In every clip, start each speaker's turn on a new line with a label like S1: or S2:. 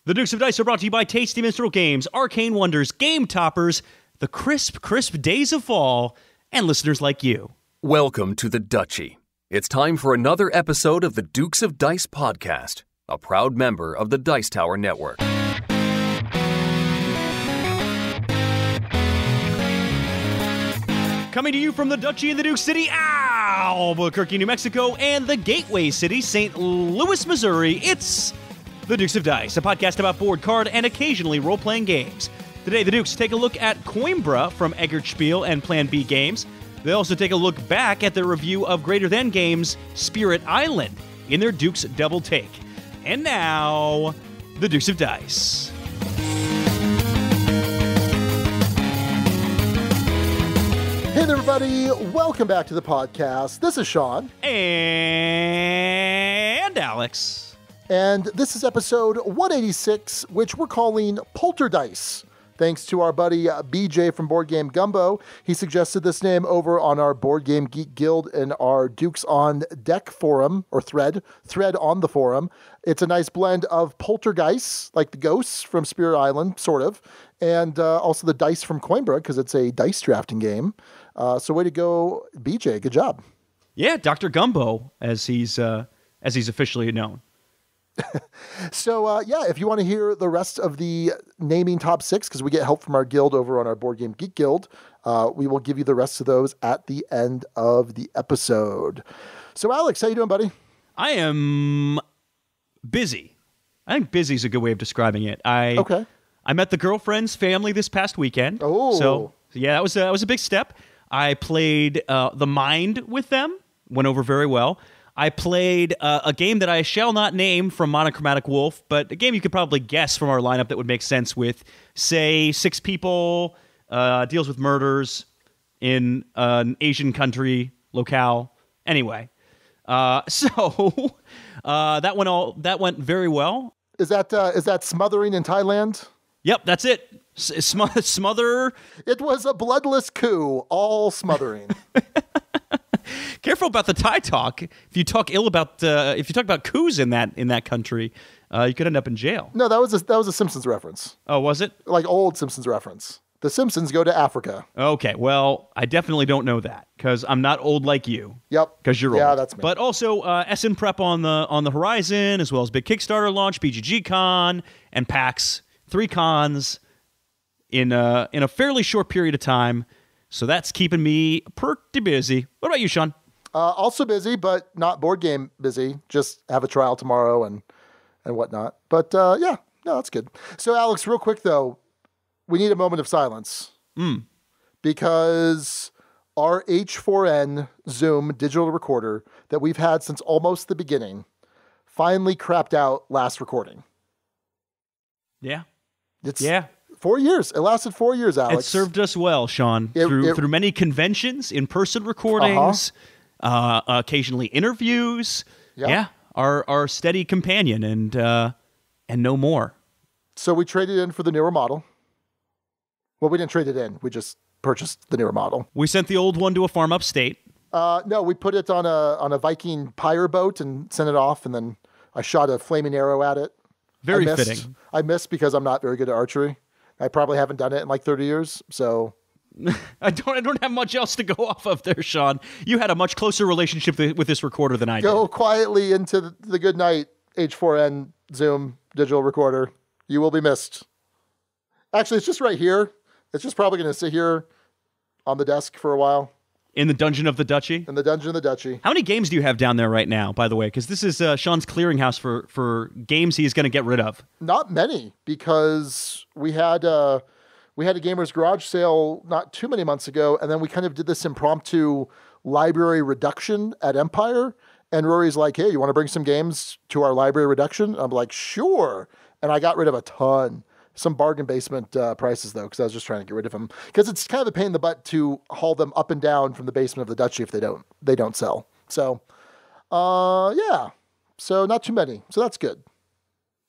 S1: The Dukes of Dice are brought to you by Tasty Minstrel Games, Arcane Wonders, Game Toppers, the crisp days of fall, and listeners like you.
S2: Welcome to the Duchy. It's time for another episode of the Dukes of Dice podcast, a proud member of the Dice Tower Network.
S1: Coming to you from the Duchy in the Duke City, Albuquerque, New Mexico, and the Gateway City, St. Louis, Missouri, it's The Dukes of Dice, a podcast about board, card, and occasionally role-playing games. Today, the Dukes take a look at Coimbra from Eggertspiele and Plan B Games. They also take a look back at their review of Greater Than Games' Spirit Island in their Dukes Double Take. And now, The Dukes of Dice.
S3: Hey there, everybody. Welcome back to the podcast. This is Sean.
S1: And Alex.
S3: And this is episode 186, which we're calling Polterdice. Thanks to our buddy BJ from Board Game Gumbo. He suggested this name over on our Board Game Geek Guild and our Dukes on Deck forum, or thread on the forum. It's a nice blend of poltergeist, like the ghosts from Spirit Island, sort of, and also the dice from Coimbra, because it's a dice drafting game. So way to go, BJ. Good job.
S1: Yeah, Dr. Gumbo, as he's officially known.
S3: So, if you want to hear the rest of the naming top six, because we get help from our guild over on our Board Game Geek Guild, we will give you the rest of those at the end of the episode. So, Alex, how you doing, buddy?
S1: I am busy. I think busy is a good way of describing it. I met the girlfriend's family this past weekend.
S3: Oh.
S1: So yeah, that was a big step. I played The Mind with them. Went over very well. I played a game that I shall not name from Monochromatic Wolf, but a game you could probably guess from our lineup that would make sense with, say, 6 people, deals with murders in an Asian country, locale. Anyway, so that went very well.
S3: Is that Smothering in Thailand?
S1: Yep, that's it. Smother.
S3: It was a bloodless coup, all smothering.
S1: Careful about the Thai talk. If you talk about coups in that country, you could end up in jail.
S3: No, that was a Simpsons reference.
S1: Oh, was it?
S3: Like old Simpsons reference. The Simpsons go to Africa.
S1: Okay, well, I definitely don't know that because I'm not old like you.
S3: Yep.
S1: Because you're old.
S3: Yeah, that's me.
S1: But also Essen prep on the horizon, as well as big Kickstarter launch, BGG Con, and PAX. 3 cons in a fairly short period of time. So that's keeping me pretty busy. What about you, Sean?
S3: Also busy, but not board game busy. Just have a trial tomorrow and whatnot. But that's good. So Alex, real quick though, we need a moment of silence. Because our H4n Zoom digital recorder that we've had since almost the beginning finally crapped out last recording.
S1: Yeah.
S3: 4 years. It lasted 4 years, Alex.
S1: It served us well, Sean. Through many conventions, in-person recordings, occasionally interviews.
S3: Yep.
S1: Yeah, our steady companion and no more.
S3: So we traded in for the newer model. Well, we didn't trade it in. We just purchased the newer model.
S1: We sent the old one to a farm upstate.
S3: No, we put it on a Viking pyre boat and sent it off, and then I shot a flaming arrow at it.
S1: Very fitting.
S3: I missed because I'm not very good at archery. I probably haven't done it in like 30 years, so...
S1: I don't have much else to go off of there, Sean. You had a much closer relationship with this recorder than I did.
S3: Go quietly into the good night H4n Zoom digital recorder. You will be missed. Actually, it's just right here. It's just probably going to sit here on the desk for a while.
S1: In the Dungeon of the Duchy?
S3: In the Dungeon of the Duchy.
S1: How many games do you have down there right now, by the way? Because this is Sean's clearinghouse for games he's going to get rid of.
S3: Not many, because we had a Gamer's Garage sale not too many months ago, and then we kind of did this impromptu library reduction at Empire, and Rory's like, hey, you want to bring some games to our library reduction? I'm like, sure. And I got rid of a ton. Some bargain basement prices, though, because I was just trying to get rid of them. Because it's kind of a pain in the butt to haul them up and down from the basement of the Duchy if they don't sell. So, So not too many. So that's good.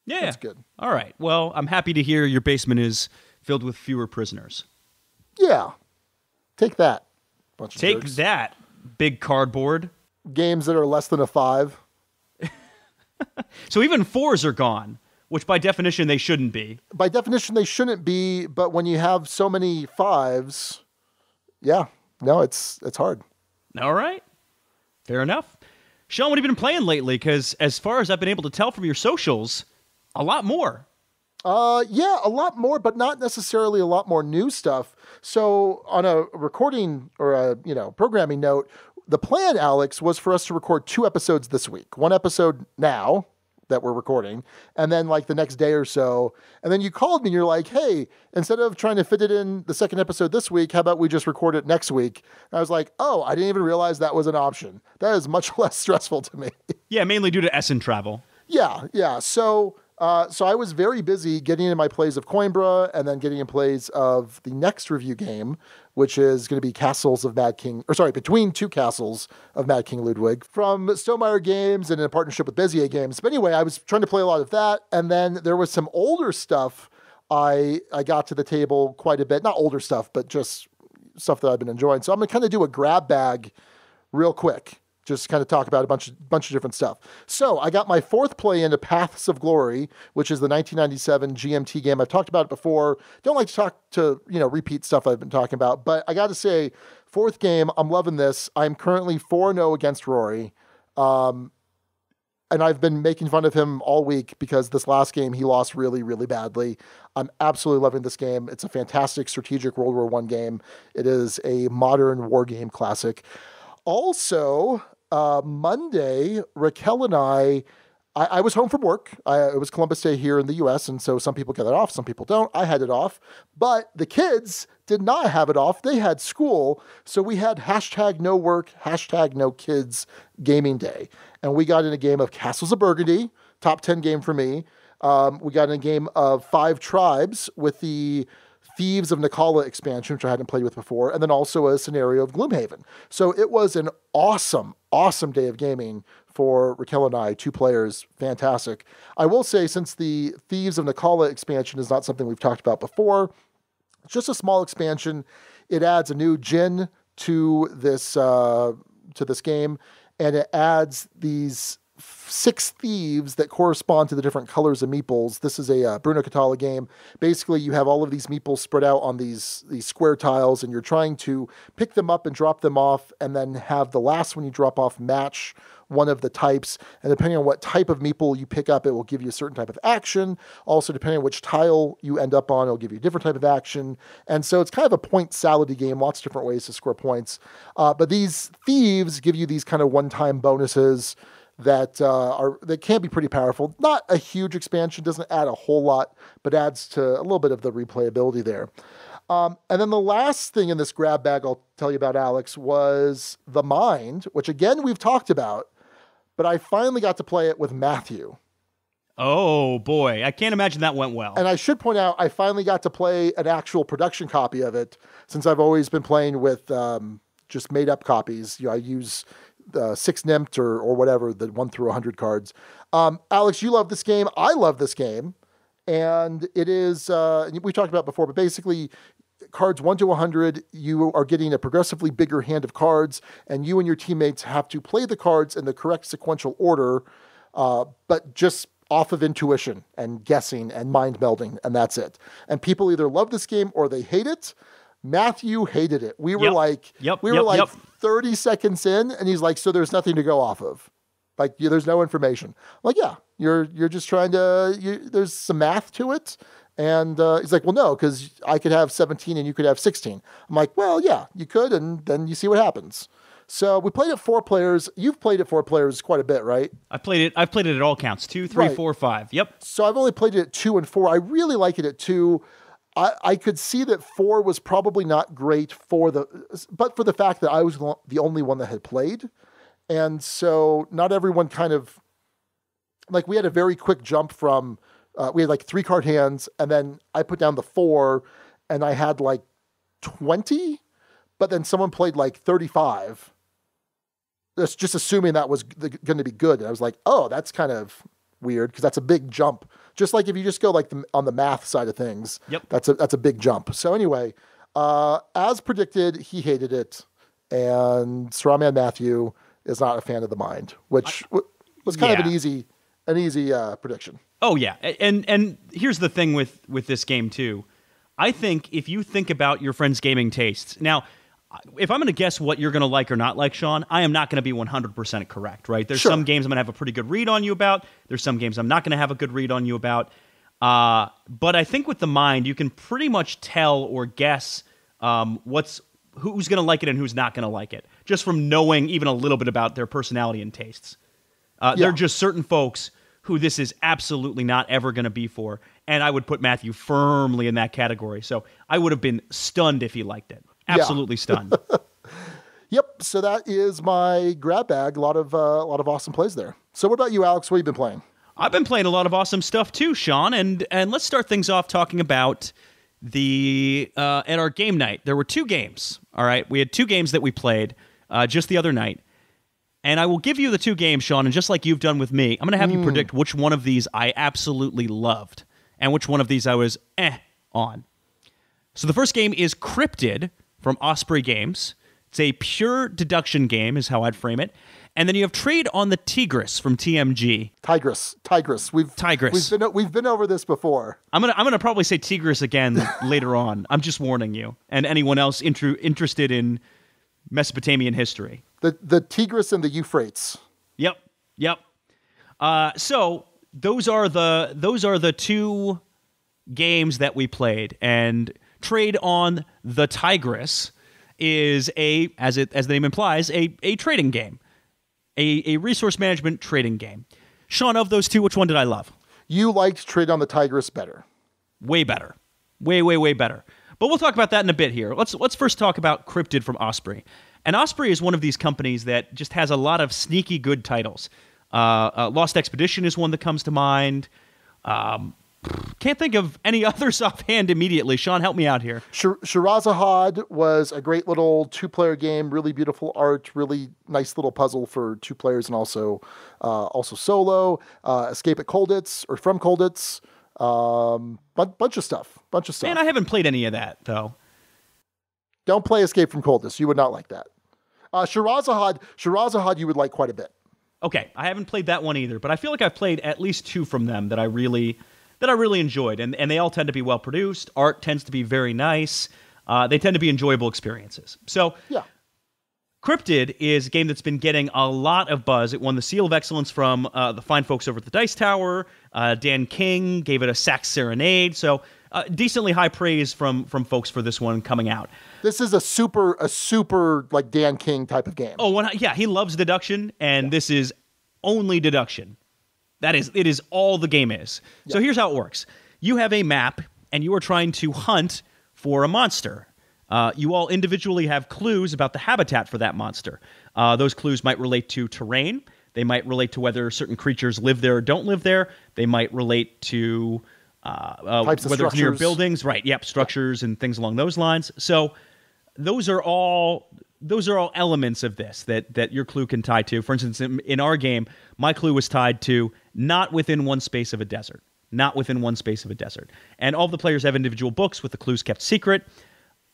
S1: Yeah.
S3: That's good.
S1: All right. Well, I'm happy to hear your basement is filled with fewer prisoners.
S3: Yeah. Take that, bunch of
S1: Take
S3: jerks.
S1: that, big cardboard.
S3: Games that are less than a 5.
S1: So even 4s are gone. Which by definition they shouldn't be.
S3: By definition they shouldn't be, but when you have so many 5s, yeah, no, it's hard.
S1: All right. Fair enough. Sean, what have you been playing lately? Because as far as I've been able to tell from your socials, a lot more.
S3: Yeah, a lot more, but not necessarily a lot more new stuff. So on a recording or a, programming note, the plan, Alex, was for us to record 2 episodes this week. 1 episode now that we're recording, and then like the next day or so. And then you called me and you're like, hey, instead of trying to fit it in the second episode this week, how about we just record it next week? And I was like, oh, I didn't even realize that was an option. That is much less stressful to me.
S1: Yeah, mainly due to Essen travel.
S3: Yeah. So I was very busy getting in my plays of Coimbra and then getting in plays of the next review game, which is going to be Between Two Castles of Mad King Ludwig from Stonemaier Games and in a partnership with Bezier Games. But anyway, I was trying to play a lot of that. And then there was some older stuff I got to the table quite a bit. Not older stuff, but just stuff that I've been enjoying. So I'm going to kind of do a grab bag real quick. Just kind of talk about a bunch of different stuff. So I got my 4th play into Paths of Glory, which is the 1997 GMT game. I've talked about it before. Don't like to talk to, repeat stuff I've been talking about. But I got to say, 4th game, I'm loving this. I'm currently 4-0 against Rory. And I've been making fun of him all week because this last game he lost really, really badly. I'm absolutely loving this game. It's a fantastic strategic World War I game. It is a modern war game classic. Also, Monday, Raquel and I was home from work. It was Columbus Day here in the U.S., and so some people get it off, some people don't. I had it off, but the kids did not have it off. They had school, so we had #NoWork, #NoKids gaming day, and we got in a game of Castles of Burgundy, top 10 game for me. We got in a game of Five Tribes with the Thieves of Naqala expansion, which I hadn't played with before, and then also a scenario of Gloomhaven. So it was an awesome, awesome day of gaming for Raquel and I, 2 players, fantastic. I will say, since the Thieves of Naqala expansion is not something we've talked about before, it's just a small expansion. It adds a new djinn to this game, and it adds these 6 thieves that correspond to the different colors of meeples. This is a Bruno Catala game. Basically, you have all of these meeples spread out on these square tiles, and you're trying to pick them up and drop them off, and then have the last one you drop off match one of the types. And depending on what type of meeple you pick up, it will give you a certain type of action. Also, depending on which tile you end up on, it'll give you a different type of action. And so it's kind of a point salad-y game, lots of different ways to score points. But these thieves give you these kind of one-time bonuses that can be pretty powerful. Not a huge expansion, doesn't add a whole lot, but adds to a little bit of the replayability there. And then the last thing in this grab bag I'll tell you about, Alex, was The Mind, which again we've talked about, but I finally got to play it with Matthew.
S1: Oh boy, I can't imagine that went well.
S3: And I should point out, I finally got to play an actual production copy of it, since I've always been playing with just made up copies. I use 6 NIMT or whatever, the 1 through 100 cards. Alex, you love this game. I love this game. And it is, we talked about it before, but basically cards 1 to 100, you are getting a progressively bigger hand of cards, and you and your teammates have to play the cards in the correct sequential order, but just off of intuition and guessing and mind melding, and that's it. And people either love this game or they hate it. Matthew hated it. We were like 30 seconds in, and he's like, so there's nothing to go off of. Like, there's no information. I'm like, yeah, you're just trying to, there's some math to it. And he's like, well, no, because I could have 17 and you could have 16. I'm like, well, yeah, you could, and then you see what happens. So we played it 4 players. You've played it 4 players quite a bit, right?
S1: I've played it at all counts. 2, 3, 4, 5. Yep.
S3: So I've only played it at 2 and 4. I really like it at 2. I could see that 4 was probably not great but for the fact that I was the only one that had played. And so not everyone kind of, like, we had a very quick jump from, we had like 3 card hands, and then I put down the 4 and I had like 20, but then someone played like 35. That's just assuming that was going to be good. And I was like, oh, that's kind of weird, because that's a big jump. Just like if you just go like on the math side of things,
S1: yep,
S3: that's a big jump. So anyway, as predicted, he hated it, and Strawman Matthew is not a fan of The Mind, which was kind of an easy prediction.
S1: Oh yeah, and here's the thing with this game too. I think if you think about your friend's gaming tastes, now, if I'm going to guess what you're going to like or not like, Sean, I am not going to be 100% correct, right? There's some games I'm going to have a pretty good read on you about. There's some games I'm not going to have a good read on you about. But I think with the mind, you can pretty much tell or guess who's going to like it and who's not going to like it, just from knowing even a little bit about their personality and tastes. There are just certain folks who this is absolutely not ever going to be for, and I would put Matthew firmly in that category. So I would have been stunned if he liked it. Absolutely stunned.
S3: Yep. So that is my grab bag. A lot of awesome plays there. So what about you, Alex? What have you been playing?
S1: I've been playing a lot of awesome stuff too, Sean. And let's start things off talking about at our game night. There were 2 games. All right, we had 2 games that we played just the other night. And I will give you the 2 games, Sean, and just like you've done with me, I'm going to have you predict which one of these I absolutely loved and which one of these I was on. So the first game is Cryptid from Osprey Games. It's a pure deduction game is how I'd frame it. And then you have Trade on the Tigris from TMG.
S3: Tigris. We've been over this before.
S1: I'm gonna probably say Tigris again later on. I'm just warning you and anyone else interested in Mesopotamian history.
S3: The Tigris and the Euphrates.
S1: Yep. So those are the 2 games that we played, and Trade on the Tigris is as the name implies, a trading game, a resource management trading game. Sean, of those 2, which one did I love?
S3: You liked Trade on the Tigris better.
S1: Way better, way better. But we'll talk about that in a bit here. Let's first talk about Cryptid from Osprey. And Osprey is one of these companies that just has a lot of sneaky good titles. Lost Expedition is one that comes to mind. Can't think of any others offhand immediately. Sean, help me out here.
S3: Shirazahad was a great little 2-player game, really beautiful art, really nice little puzzle for 2 players and also solo. Escape at Colditz, or from Colditz. Bunch of stuff.
S1: Man, I haven't played any of that, though.
S3: Don't play Escape from Colditz. You would not like that. Shirazahad you would like quite a bit.
S1: Okay, I haven't played that one either, but I feel like I've played at least 2 from them that I really enjoyed, and they all tend to be well produced. Art tends to be very nice. They tend to be enjoyable experiences. So,
S3: yeah.
S1: Cryptid is a game that's been getting a lot of buzz. It won the Seal of Excellence from the fine folks over at the Dice Tower. Dan King gave it a Sax Serenade. So decently high praise from folks for this one coming out.
S3: This is a super like Dan King type of game.
S1: Oh, yeah, he loves deduction, and this is only deduction. It is all the game is. Yeah. So here's how it works. You have a map, and you are trying to hunt for a monster. You all individually have clues about the habitat for that monster. Those clues might relate to terrain. They might relate to whether certain creatures live there or don't live there. They might relate to whether it's near buildings. Right, yep, structures and things along those lines. So those are all elements of this that your clue can tie to. For instance, in our game, my clue was tied to not within one space of a desert. Not within one space of a desert. And all of the players have individual books with the clues kept secret.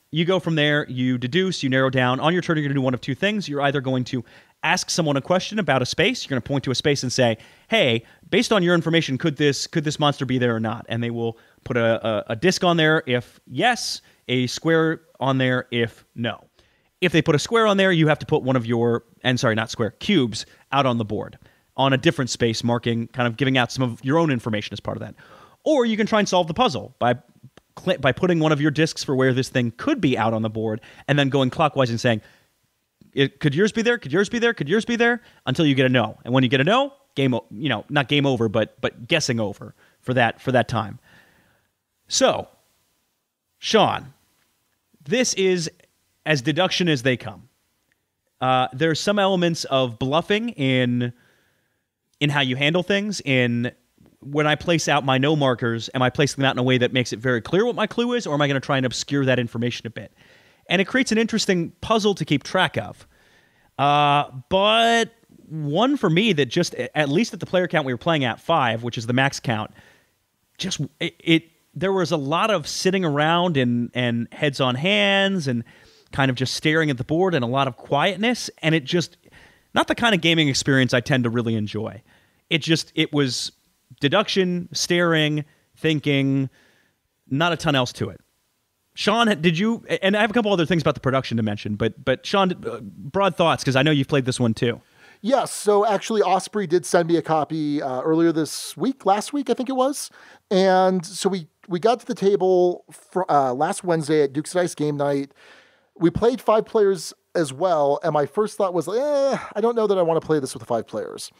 S1: You go from there, you deduce, you narrow down. On your turn, you're going to do one of 2 things. You're either going to ask someone a question about a space. You're going to point to a space and say, hey, based on your information, could this monster be there or not? And they will put a disc on there if yes, a square on there if no. If they put a square on there, you have to put one of cubes out on the board on a different space, marking, kind of giving out some of your own information as part of that. Or you can try and solve the puzzle by putting one of your discs for where this thing could be out on the board and then going clockwise and saying, could yours be there? Could yours be there? Could yours be there? Until you get a no. And when you get a no, not game over, but guessing over for that time. So, Sean, this is as deduction as they come. There's some elements of bluffing in how you handle things. When I place out my no markers, am I placing them out in a way that makes it very clear what my clue is, or am I going to try and obscure that information a bit? And it creates an interesting puzzle to keep track of. But one for me that just, at least at the player count we were playing at, 5, which is the max count, there was a lot of sitting around and heads on hands and kind of just staring at the board and a lot of quietness, and it just, not the kind of gaming experience I tend to really enjoy. It was deduction, staring, thinking, not a ton else to it. Sean, did you, and I have a couple other things about the production to mention, but Sean, broad thoughts, because I know you've played this one too.
S3: Yes, so actually Osprey did send me a copy earlier this week, last week I think it was, and so we got to the table for, last Wednesday at Dukes of Dice game night. We played 5 players as well, and my first thought was, I don't know that I want to play this with 5 players.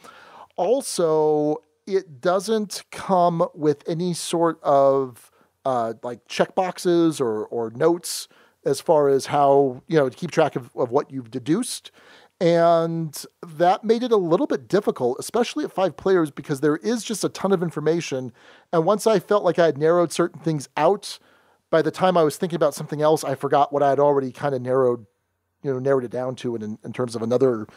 S3: Also, it doesn't come with any sort of like checkboxes or notes as far as how, to keep track of what you've deduced. And that made it a little bit difficult, especially at 5 players, because there is just a ton of information. And once I felt like I had narrowed certain things out, by the time I was thinking about something else, I forgot what I had already kind of narrowed it down to in terms of another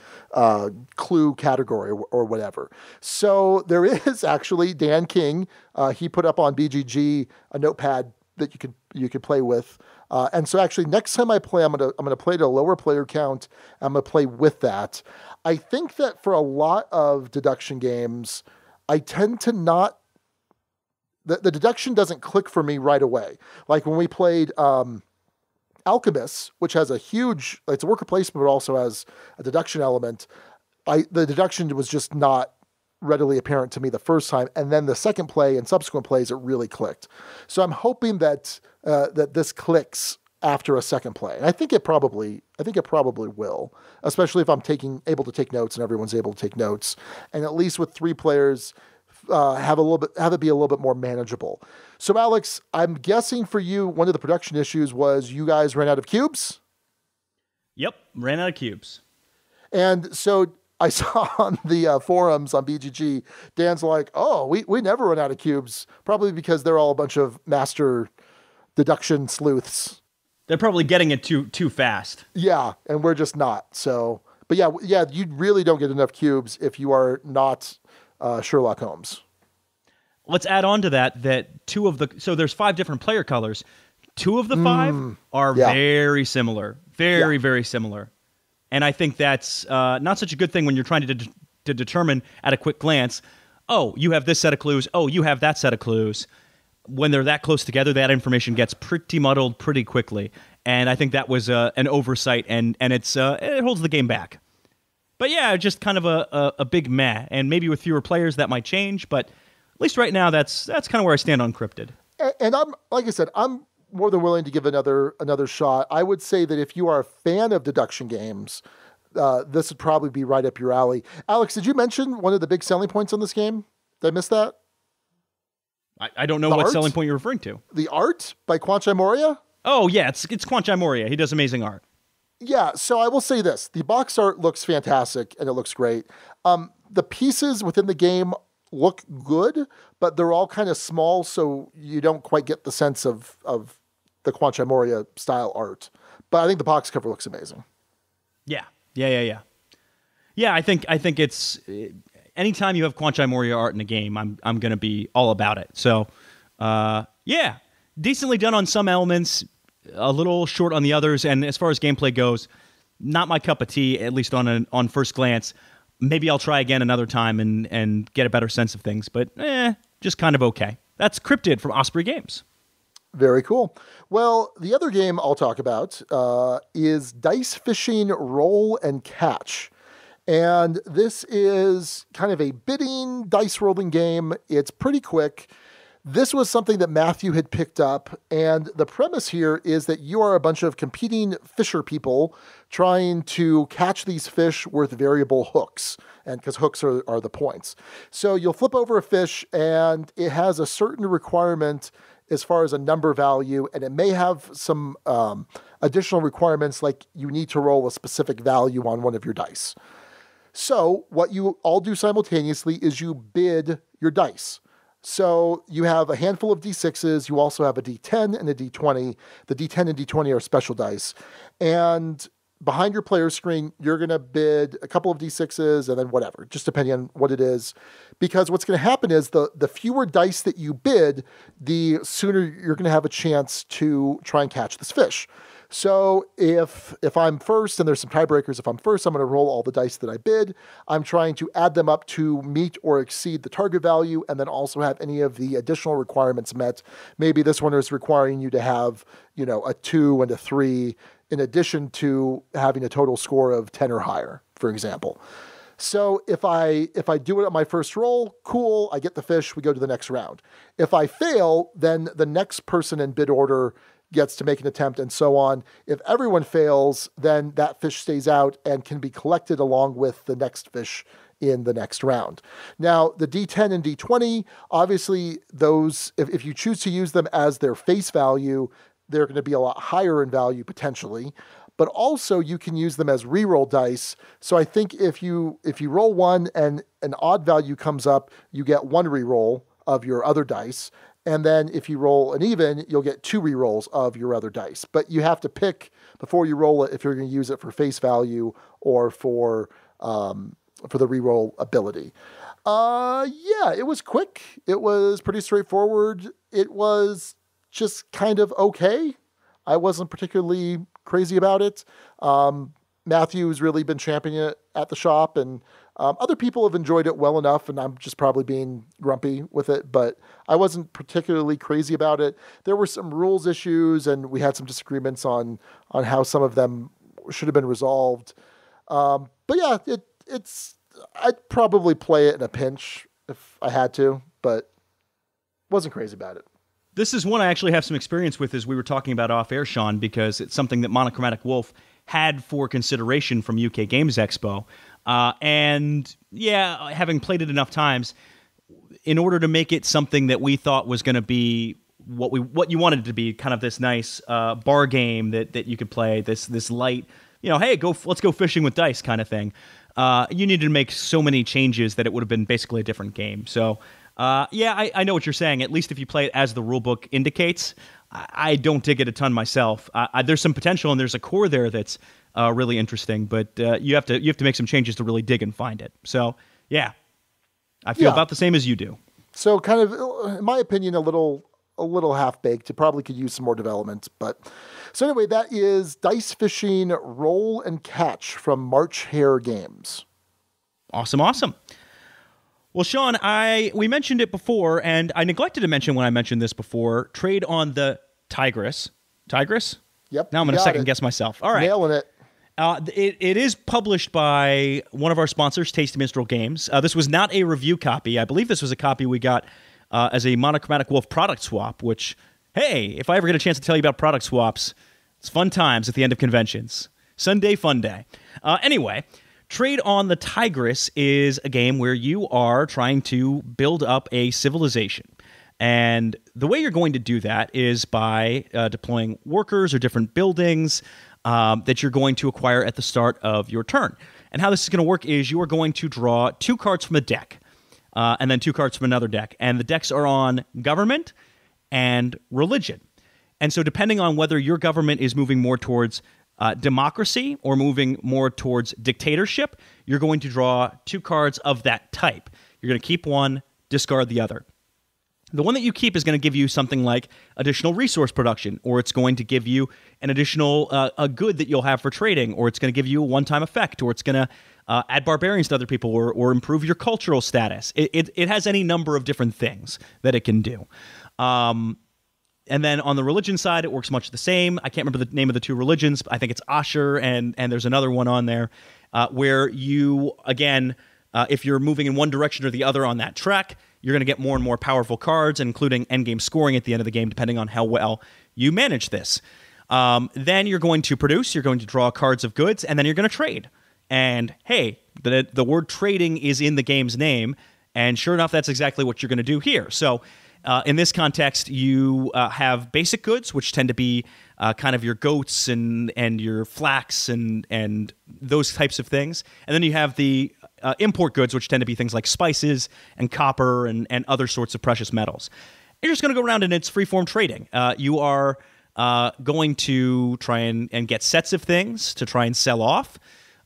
S3: clue category or whatever. So there is actually Dan King. He put up on BGG a notepad that you could play with. And so actually next time I play, I'm gonna play at a lower player count. I'm gonna play with that. I think that for a lot of deduction games, I tend to not, the deduction doesn't click for me right away. Like when we played Alchemist, which has a huge, it's a worker placement, but also has a deduction element. The deduction was just not readily apparent to me the first time, and then the second play and subsequent plays, it really clicked. So I'm hoping that this clicks after a second play, and I think it probably will, especially if I'm able to take notes and everyone's able to take notes, and at least with 3 players, have it be a little bit more manageable. So Alex, I'm guessing for you, one of the production issues was you guys ran out of cubes?
S1: Yep, ran out of cubes.
S3: And so I saw on the forums on BGG, Dan's like, oh, we never run out of cubes, probably because they're all a bunch of master deduction sleuths.
S1: They're probably getting it too fast.
S3: Yeah, and we're just not. So, but yeah, you really don't get enough cubes if you are not Sherlock Holmes.
S1: Let's add on to that 2 of so there's 5 different player colors. 2 of the 5 are very similar, very similar. And I think that's not such a good thing when you're trying to determine at a quick glance, oh, you have this set of clues, oh, you have that set of clues. When they're that close together, that information gets pretty muddled pretty quickly. And I think that was an oversight, and it holds the game back. But yeah, just kind of a big meh. And maybe with fewer players that might change, but at least right now, that's kind of where I stand on Cryptid.
S3: And I'm, like I said, I'm more than willing to give another shot. I would say that if you are a fan of deduction games, this would probably be right up your alley. Alex, did you mention one of the big selling points on this game? Did I miss that?
S1: I don't know what selling point you're referring to. The
S3: art by Kwanchai Moria?
S1: Oh, yeah, it's Kwanchai Moria. He does amazing art.
S3: Yeah, so I will say this. The box art looks fantastic, and it looks great. The pieces within the game look good, but they're all kind of small, so you don't quite get the sense of the Kwanchai Moria style art. But I think the box cover looks amazing. Yeah,
S1: I think it's anytime you have Kwanchai Moria art in a game, I'm going to be all about it. So, yeah, decently done on some elements, a little short on the others, and as far as gameplay goes, not my cup of tea, at least on first glance. Maybe I'll try again another time and get a better sense of things, but just kind of okay. That's Cryptid from Osprey Games.
S3: Very cool. Well, the other game I'll talk about is Dice Fishing Roll and Catch. And this is kind of a bidding dice rolling game. It's pretty quick. This was something that Matthew had picked up, and the premise here is that you are a bunch of competing fisher people trying to catch these fish with variable hooks, and because hooks are the points. So you'll flip over a fish, and it has a certain requirement as far as a number value, and it may have some additional requirements, like you need to roll a specific value on one of your dice. So what you all do simultaneously is you bid your dice. So you have a handful of D6s. You also have a D10 and a D20. The D10 and D20 are special dice. And behind your player screen, you're going to bid a couple of D6s and then whatever, just depending on what it is. Because what's going to happen is the fewer dice that you bid, the sooner you're going to have a chance to try and catch this fish. So if I'm first, and there's some tiebreakers, if I'm first, I'm going to roll all the dice that I bid. I'm trying to add them up to meet or exceed the target value, and then also have any of the additional requirements met. Maybe this one is requiring you to have, a 2 and a 3 in addition to having a total score of 10 or higher, for example. So if I do it on my first roll, cool, I get the fish, we go to the next round. If I fail, then the next person in bid order gets to make an attempt, and so on. If everyone fails, then that fish stays out and can be collected along with the next fish in the next round. Now, the D10 and D20, obviously those, if you choose to use them as their face value, they're going to be a lot higher in value potentially. But also you can use them as reroll dice. So I think if you roll one and an odd value comes up, you get one reroll of your other dice. And then if you roll an even, you'll get 2 rerolls of your other dice. But you have to pick before you roll it if you're going to use it for face value or for the reroll ability. Yeah, it was quick. It was pretty straightforward. It was just kind of okay. I wasn't particularly crazy about it. Matthew's really been championing it at the shop, and other people have enjoyed it well enough, and I'm just probably being grumpy with it, but I wasn't particularly crazy about it. There were some rules issues, and we had some disagreements on how some of them should have been resolved. But yeah, I'd probably play it in a pinch if I had to, but wasn't crazy about it.
S1: This is one I actually have some experience with, as we were talking about off air, Sean, because it's something that Monochromatic Wolf had for consideration from UK Games Expo. And yeah, having played it enough times, in order to make it something that we thought was going to be what you wanted it to be, kind of this nice bar game that you could play, this light, hey, let's go fishing with dice kind of thing. You needed to make so many changes that it would have been basically a different game. So yeah, I know what you're saying. At least if you play it as the rulebook indicates. I don't dig it a ton myself. There's some potential and there's a core there that's really interesting, but you have to make some changes to really dig and find it. So yeah, I feel about the same as you do.
S3: So kind of, in my opinion, a little half-baked. It probably could use some more development. But so anyway, that is Dice Fishing Roll and Catch from March Hare Games.
S1: Awesome. Well, Sean, we mentioned it before, and I neglected to mention when I mentioned this before, trade on the Tigris. Tigris?
S3: Yep.
S1: Now I'm going to second guess myself. All right.
S3: Nailing it.
S1: It is published by one of our sponsors, Tasty Minstrel Games. This was not a review copy. I believe this was a copy we got as a Monochromatic Wolf product swap, which, hey, if I ever get a chance to tell you about product swaps, it's fun times at the end of conventions. Sunday fun day. Anyway, Trade on the Tigris is a game where you are trying to build up a civilization. And the way you're going to do that is by deploying workers or different buildings that you're going to acquire at the start of your turn. And how this is going to work is you are going to draw 2 cards from a deck and then 2 cards from another deck. And the decks are on government and religion. And so depending on whether your government is moving more towards democracy or moving more towards dictatorship, you're going to draw 2 cards of that type. You're going to keep one, discard the other. The one that you keep is going to give you something like additional resource production, or it's going to give you an additional a good that you'll have for trading, or it's going to give you a one-time effect, or it's going to add barbarians to other people, or improve your cultural status. It has any number of different things that it can do. And then on the religion side, it works much the same. I can't remember the name of the 2 religions, but I think it's Asher, and there's another one on there where you, again, if you're moving in one direction or the other on that track, you're going to get more and more powerful cards, including endgame scoring at the end of the game, depending on how well you manage this. Then you're going to produce, you're going to draw cards of goods, and then you're going to trade. And hey, the word trading is in the game's name, and sure enough, that's exactly what you're going to do here. So in this context, you have basic goods, which tend to be kind of your goats and your flax and those types of things. And then you have the import goods, which tend to be things like spices and copper and other sorts of precious metals. You're just going to go around and it's free-form trading. You are going to try and get sets of things to try and sell off.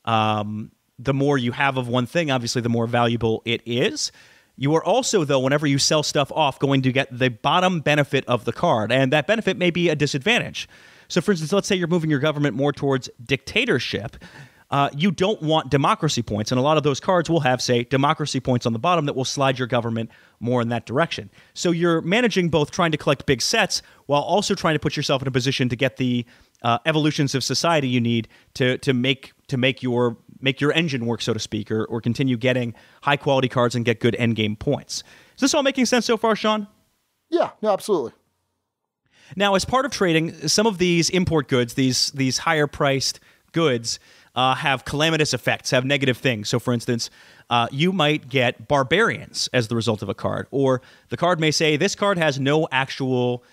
S1: The more you have of one thing, obviously, the more valuable it is. You are also, though, whenever you sell stuff off, going to get the bottom benefit of the card, and that benefit may be a disadvantage. So, for instance, let's say you're moving your government more towards dictatorship. You don't want democracy points, and a lot of those cards will have, say, democracy points on the bottom that will slide your government more in that direction. So you're managing both trying to collect big sets while also trying to put yourself in a position to get the evolutions of society you need to make your engine work, so to speak, or continue getting high quality cards and get good endgame points. Is this all making sense so far, Sean?
S3: Yeah, no, absolutely.
S1: Now, as part of trading, some of these import goods, these higher priced goods, have calamitous effects, have negative things. So, for instance, you might get barbarians as the result of a card, or the card may say this card has no actual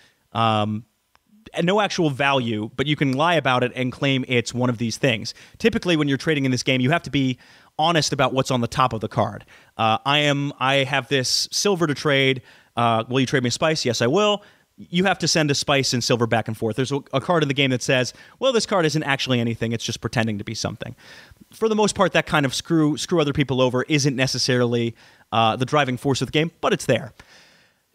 S1: value, but you can lie about it and claim it's one of these things. Typically, when you're trading in this game, you have to be honest about what's on the top of the card. I have this silver to trade. Will you trade me a spice? Yes, I will. You have to send a spice and silver back and forth. There's a card in the game that says, well, this card isn't actually anything. It's just pretending to be something. For the most part, that kind of screw other people over isn't necessarily the driving force of the game, but it's there.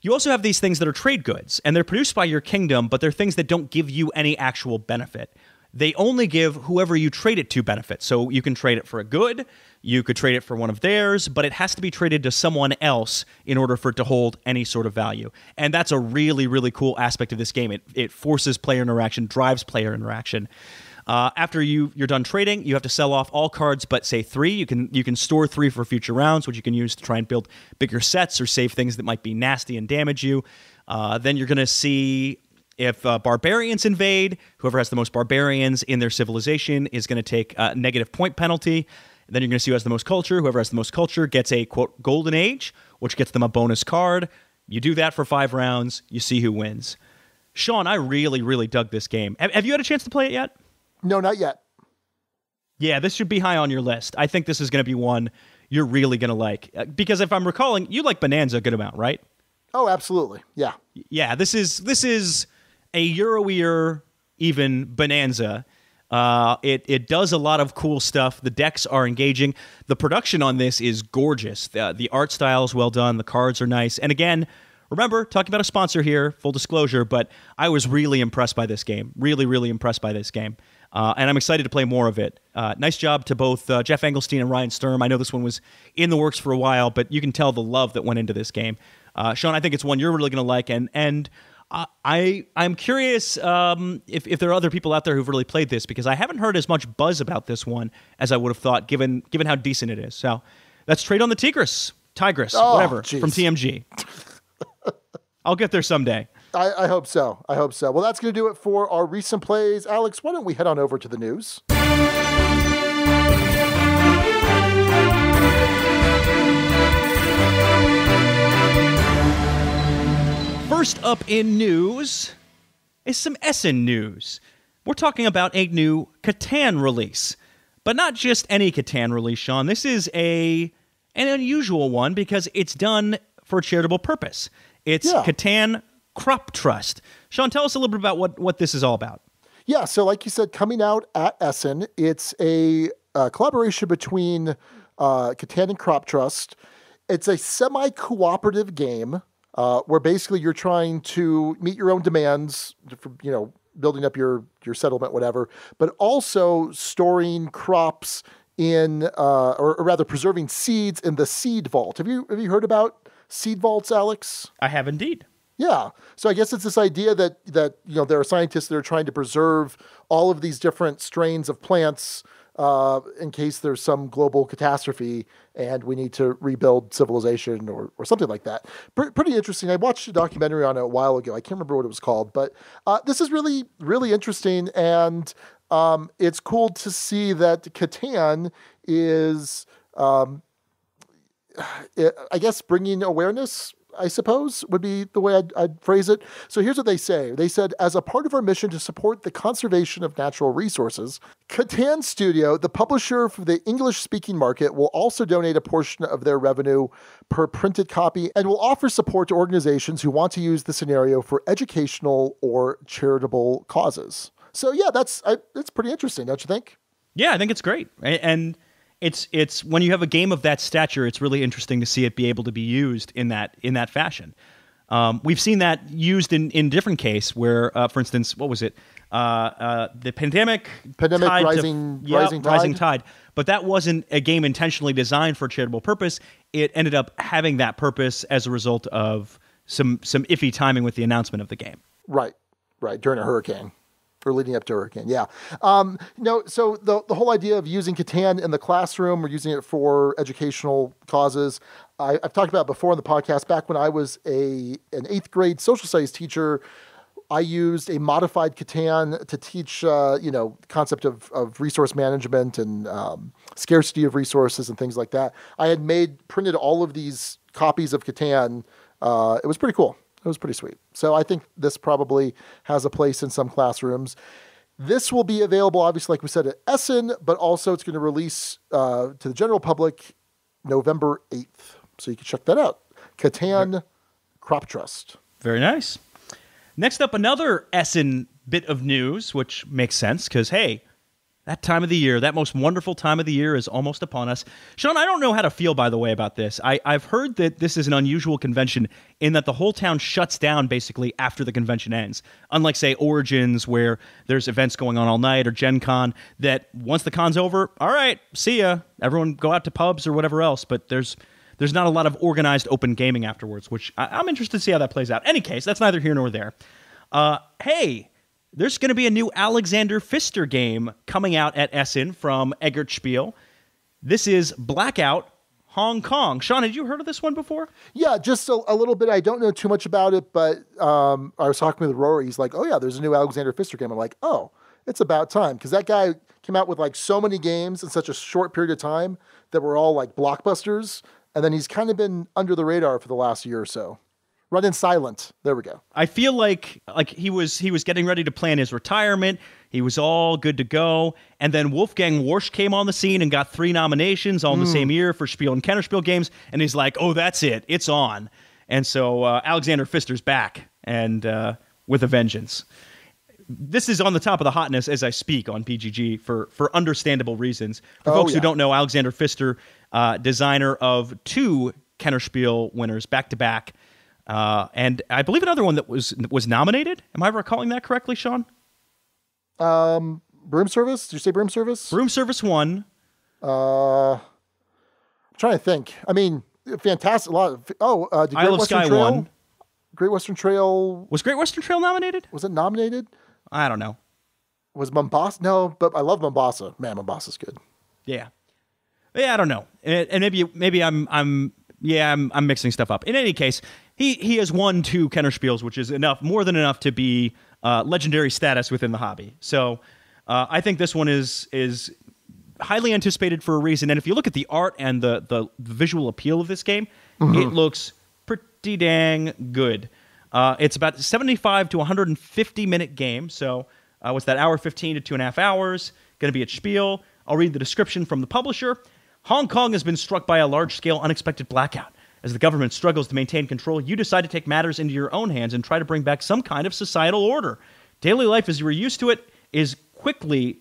S1: You also have these things that are trade goods, and they're produced by your kingdom, but they're things that don't give you any actual benefit. They only give whoever you trade it to benefit. So you can trade it for a good, you could trade it for one of theirs, but it has to be traded to someone else in order for it to hold any sort of value. And that's a really, really cool aspect of this game. It forces player interaction, drives player interaction. After you're done trading, you have to sell off all cards but, say, 3. You can store 3 for future rounds, which you can use to try and build bigger sets or save things that might be nasty and damage you. Then you're going to see if barbarians invade, whoever has the most barbarians in their civilization is going to take a negative point penalty. Then you're going to see who has the most culture. Whoever has the most culture gets a, quote, golden age, which gets them a bonus card. You do that for 5 rounds. You see who wins. Sean, I really, really dug this game. Have you had a chance to play it yet?
S3: No, not yet.
S1: Yeah, this should be high on your list. I think this is going to be one you're really going to like. Because if I'm recalling, you like Bonanza a good amount, right?
S3: Oh, absolutely. Yeah.
S1: Yeah, this is a Euroweir even Bonanza. It does a lot of cool stuff. The decks are engaging. The production on this is gorgeous. The art style is well done. The cards are nice. And again, remember, talking about a sponsor here, full disclosure, but I was really impressed by this game. Really, really impressed by this game. And I'm excited to play more of it. Nice job to both Jeff Engelstein and Ryan Sturm. I know this one was in the works for a while, but you can tell the love that went into this game. Sean, I think it's one you're really going to like, and I'm curious if there are other people out there who've really played this, because I haven't heard as much buzz about this one as I would have thought, given how decent it is. So let's trade on the Tigris, whatever,
S3: geez.
S1: from TMG. I'll get there someday.
S3: I hope so. I hope so. Well, that's going to do it for our recent plays. Alex, why don't we head on over to the news?
S1: First up in news is some Essen news. We're talking about a new Catan release. But not just any Catan release, Sean. This is an unusual one because it's done for a charitable purpose. It's Catan Crop Trust. Sean, tell us a little bit about what this is all about.
S3: Yeah, so like you said, coming out at Essen, it's a collaboration between Catan and Crop Trust. It's a semi-cooperative game where basically you're trying to meet your own demands for, building up your settlement, whatever, but also storing crops in, or rather preserving seeds in the seed vault. Have you heard about seed vaults, Alex?
S1: I have indeed.
S3: Yeah. So I guess it's this idea that there are scientists that are trying to preserve all of these different strains of plants in case there's some global catastrophe and we need to rebuild civilization or something like that. Pretty interesting. I watched a documentary on it a while ago. I can't remember what it was called, but this is really, really interesting. And it's cool to see that Catan is, I guess, bringing awareness, I suppose, would be the way I'd phrase it. So here's what they say. They said, as a part of our mission to support the conservation of natural resources, Catan Studio, the publisher for the English-speaking market, will also donate a portion of their revenue per printed copy and will offer support to organizations who want to use the scenario for educational or charitable causes. So yeah, that's pretty interesting, don't you think?
S1: Yeah, I think it's great. And it's when you have a game of that stature, it's really interesting to see it be able to be used in that fashion. We've seen that used in different case where, for instance, what was it? The pandemic rising tide. But that wasn't a game intentionally designed for a charitable purpose. It ended up having that purpose as a result of some iffy timing with the announcement of the game.
S3: Right. During a hurricane. Or leading up to a hurricane, yeah. So the whole idea of using Catan in the classroom or using it for educational causes, I've talked about before in the podcast. Back when I was an 8th grade social studies teacher, I used a modified Catan to teach, concept of resource management and scarcity of resources and things like that. I had printed all of these copies of Catan. It was pretty cool. It was pretty sweet. So I think this probably has a place in some classrooms. This will be available, obviously, like we said, at Essen, but also it's going to release to the general public November 8th. So you can check that out. Catan Crop Trust.
S1: Very nice. Next up, another Essen bit of news, which makes sense because, hey, that time of the year, that most wonderful time of the year is almost upon us. Sean, I don't know how to feel, by the way, about this. I've heard that this is an unusual convention in that the whole town shuts down basically after the convention ends. Unlike, say, Origins, where there's events going on all night, or Gen Con, that once the con's over, all right, see ya. Everyone go out to pubs or whatever else, but there's not a lot of organized open gaming afterwards, which I'm interested to see how that plays out. Any case, that's neither here nor there. Hey, there's going to be a new Alexander Pfister game coming out at Essen from Eggertspiele. This is Blackout, Hong Kong. Sean, had you heard of this one before?
S3: Yeah, just a little bit. I don't know too much about it, but I was talking with Rory. He's like, oh, yeah, there's a new Alexander Pfister game. I'm like, oh, it's about time. Because that guy came out with like so many games in such a short period of time that were all like blockbusters. And then he's kind of been under the radar for the last year or so. Running silent. There we go.
S1: I feel like he was getting ready to plan his retirement. He was all good to go. And then Wolfgang Warsch came on the scene and got 3 nominations all in the same year for Spiel and Kennerspiel games. And he's like, oh, that's it. It's on. And so Alexander Pfister's back and with a vengeance. This is on the top of the hotness as I speak on PGG for understandable reasons. For folks who don't know, Alexander Pfister, designer of 2 Kennerspiel winners back-to-back. And I believe another one that was nominated. Am I recalling that correctly, Sean?
S3: Broom Service? Did you say Broom Service?
S1: Broom Service won.
S3: I'm trying to think. I mean, fantastic. Did
S1: Isle of Skye won.
S3: Great Western Trail.
S1: Was Great Western Trail nominated?
S3: Was it nominated?
S1: I don't know.
S3: Was Mombasa? No, but I love Mombasa. Man, Mombasa's good.
S1: Yeah, I don't know. And maybe I'm mixing stuff up. In any case, he has won 2 Kennerspiels, which is more than enough to be legendary status within the hobby. So I think this one is highly anticipated for a reason. And if you look at the art and the visual appeal of this game, it looks pretty dang good. It's about 75 to 150 minute game. So what's that, hour 15 to 2.5 hours? Going to be at Spiel. I'll read the description from the publisher. Hong Kong has been struck by a large-scale unexpected blackout. As the government struggles to maintain control, you decide to take matters into your own hands and try to bring back some kind of societal order. Daily life as you were used to it has quickly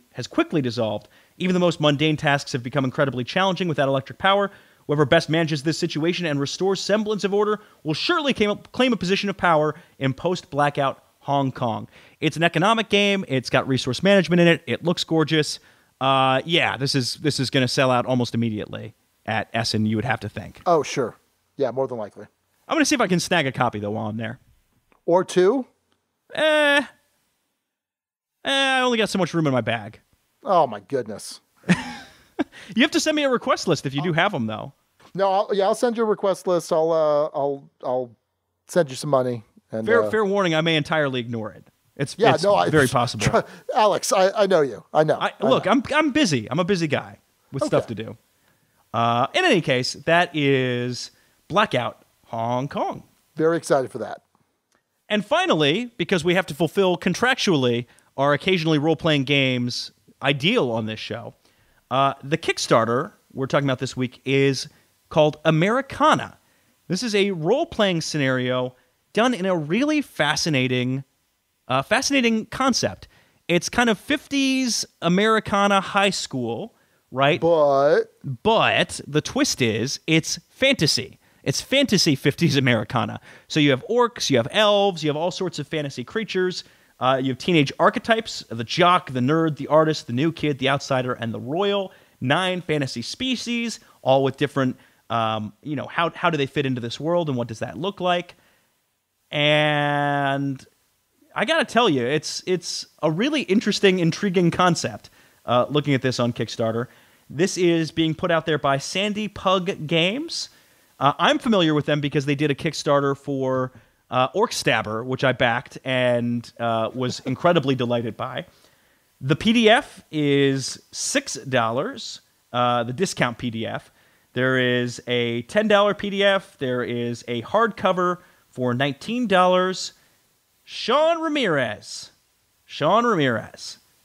S1: dissolved. Even the most mundane tasks have become incredibly challenging without electric power. Whoever best manages this situation and restores semblance of order will surely claim a position of power in post-blackout Hong Kong. It's an economic game. It's got resource management in it. It looks gorgeous. This is going to sell out almost immediately at Essen, you would have to think.
S3: Oh, sure. Yeah, more than likely.
S1: I'm going to see if I can snag a copy, though, while I'm there.
S3: Or 2?
S1: I only got so much room in my bag.
S3: Oh, my goodness.
S1: You have to send me a request list if you do have them, though.
S3: No, I'll send you a request list. I'll send you some money. And
S1: fair warning, I may entirely ignore it. It's very possible.
S3: Alex, I know you. I know.
S1: Look, I'm busy. I'm a busy guy with stuff to do. In any case, that is Blackout Hong Kong. Very excited for that. And finally, because we have to fulfill contractually our occasionally role-playing games ideal on this show, the Kickstarter we're talking about this week is called Americana. This is a role-playing scenario done in a really fascinating concept. It's kind of 50s Americana high school, right? But the twist is it's fantasy. It's fantasy 50s Americana. So you have orcs, you have elves, you have all sorts of fantasy creatures. You have teenage archetypes, the jock, the nerd, the artist, the new kid, the outsider, and the royal. 9 fantasy species, all with different, how do they fit into this world and what does that look like? And I got to tell you, it's a really interesting, intriguing concept, looking at this on Kickstarter. This is being put out there by Sandy Pug Games. I'm familiar with them because they did a Kickstarter for Orc Stabber, which I backed and was incredibly delighted by. The PDF is $6, the discount PDF. There is a $10 PDF. There is a hardcover for $19. Sean Ramirez.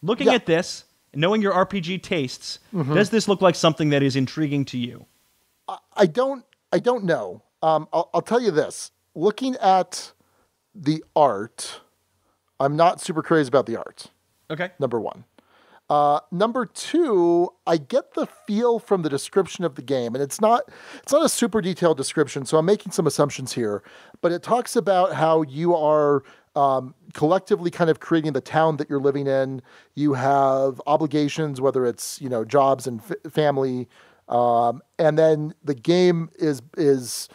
S1: Looking at this, knowing your RPG tastes, does this look like something that is intriguing to you?
S3: I don't know. I'll tell you this. Looking at the art, I'm not super crazy about the art.
S1: Okay.
S3: Number one. Number two, I get the feel from the description of the game, and it's not a super detailed description, so I'm making some assumptions here, but it talks about how you are collectively kind of creating the town that you're living in. You have obligations, whether it's, jobs and family, and then the game is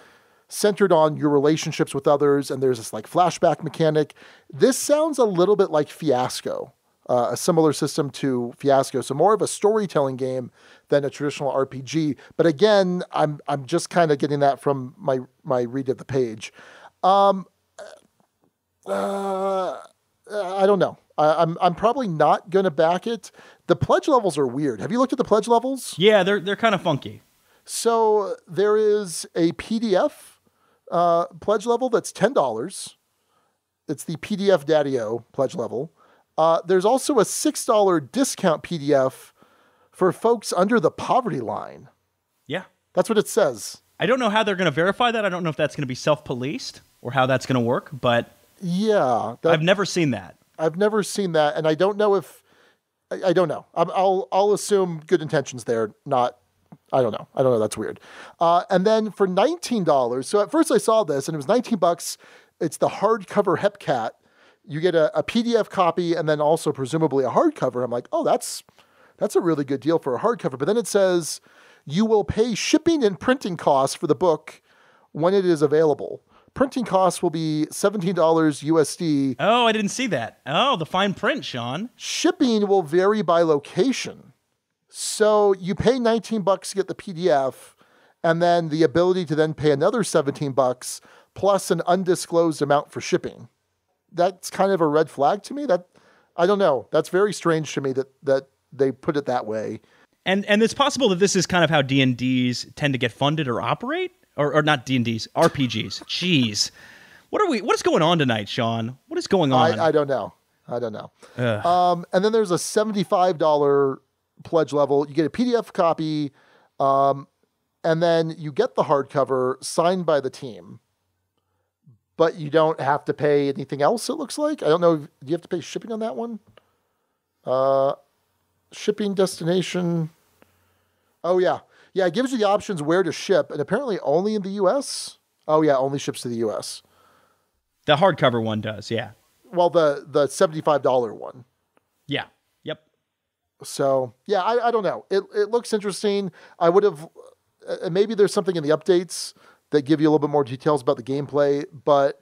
S3: centered on your relationships with others, and there's this like flashback mechanic. This sounds a little bit like Fiasco, a similar system to Fiasco, so more of a storytelling game than a traditional RPG. But again, I'm just kind of getting that from my read of the page. I don't know. I'm probably not going to back it. The pledge levels are weird. Have you looked at the pledge levels?
S1: Yeah, they're kind of funky.
S3: So there is a PDF pledge level that's $10. It's the PDF Daddy-O pledge level. There's also a $6 discount PDF for folks under the poverty line.
S1: Yeah.
S3: That's what it says.
S1: I don't know how they're going to verify that. I don't know if that's going to be self-policed or how that's going to work, but
S3: yeah,
S1: I've never seen that.
S3: I've never seen that, and I don't know if... I don't know. I'll assume good intentions there, not... I don't know. That's weird. And then for $19, so at first I saw this, and it was $19. It's the hardcover Hepcat. You get a PDF copy and then also presumably a hardcover. I'm like, oh, that's a really good deal for a hardcover. But then it says you will pay shipping and printing costs for the book when it is available. Printing costs will be $17 USD.
S1: Oh, I didn't see that. Oh, the fine print, Sean.
S3: Shipping will vary by location. So you pay $19 to get the PDF, and then the ability to then pay another $17 plus an undisclosed amount for shipping. That's kind of a red flag to me. That I don't know. That's very strange to me that they put it that way.
S1: And it's possible that this is kind of how D&Ds tend to get funded or operate, or not D&Ds, RPGs. Jeez, what is going on tonight, Sean? What is going on?
S3: I don't know. And then there's a $75 pledge level. You get a PDF copy, and then you get the hardcover signed by the team. But you don't have to pay anything else, it looks like. I don't know. Do you have to pay shipping on that one? Shipping destination. Oh, yeah. Yeah, it gives you the options where to ship, and apparently only in the U.S. Oh, yeah, only ships to the U.S.
S1: The hardcover one does, yeah.
S3: Well, the $75 one.
S1: Yeah, yep.
S3: So, yeah, I don't know. It looks interesting. I would have... maybe there's something in the updates that give you a little bit more details about the gameplay, but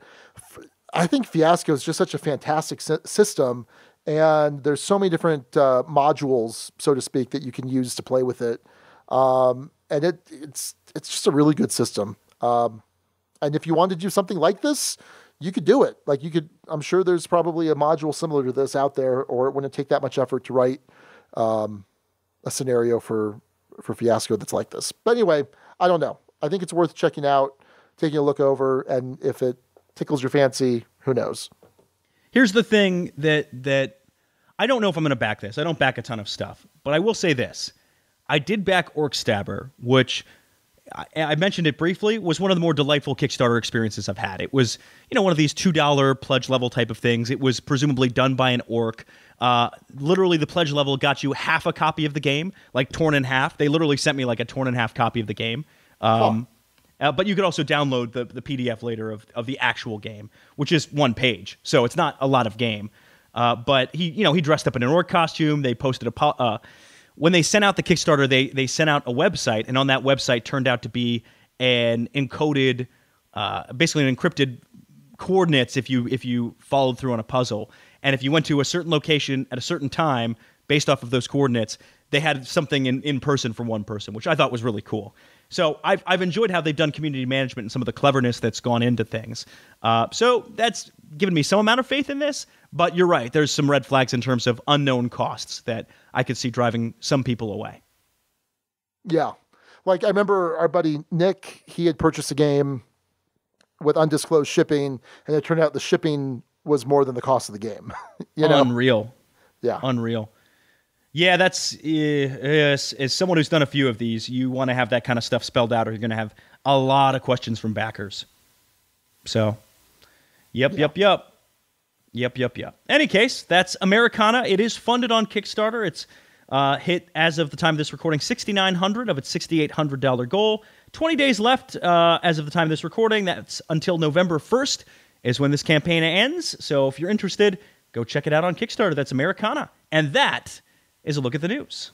S3: I think Fiasco is just such a fantastic system, and there's so many different modules, so to speak, that you can use to play with it, and it's just a really good system. And if you wanted to do something like this, you could do it. Like I'm sure there's probably a module similar to this out there, or it wouldn't take that much effort to write a scenario for Fiasco that's like this. But anyway, I don't know. I think it's worth checking out, taking a look over, and if it tickles your fancy, who knows?
S1: Here's the thing that I don't know if I'm going to back this. I don't back a ton of stuff, but I will say this. I did back Orc Stabber, which I mentioned it briefly, was one of the more delightful Kickstarter experiences I've had. It was, one of these $2 pledge level type of things. It was presumably done by an orc. Literally, the pledge level got you half a copy of the game, like torn in half. They literally sent me like a torn in half copy of the game. But you could also download the PDF later of the actual game, which is 1 page. So it's not a lot of game. But he dressed up in an orc costume. They posted when they sent out the Kickstarter, they sent out a website, and on that website turned out to be an encoded, basically an encrypted coordinates if you followed through on a puzzle. And if you went to a certain location at a certain time, based off of those coordinates, they had something in person for one person, which I thought was really cool. So I've enjoyed how they've done community management and some of the cleverness that's gone into things. So that's given me some amount of faith in this. But you're right, there's some red flags in terms of unknown costs that I could see driving some people away.
S3: Yeah. Like, I remember our buddy Nick, he had purchased a game with undisclosed shipping, and it turned out the shipping was more than the cost of the game.
S1: Unreal.
S3: Yeah.
S1: Unreal. Yeah, that's, as someone who's done a few of these, you want to have that kind of stuff spelled out, or you're going to have a lot of questions from backers. So, yep. Any case, that's Americana. It is funded on Kickstarter. It's hit, as of the time of this recording, $6,900 of its $6,800 goal. 20 days left as of the time of this recording. That's until November 1st is when this campaign ends. So if you're interested, go check it out on Kickstarter. That's Americana. And that is a look at the news.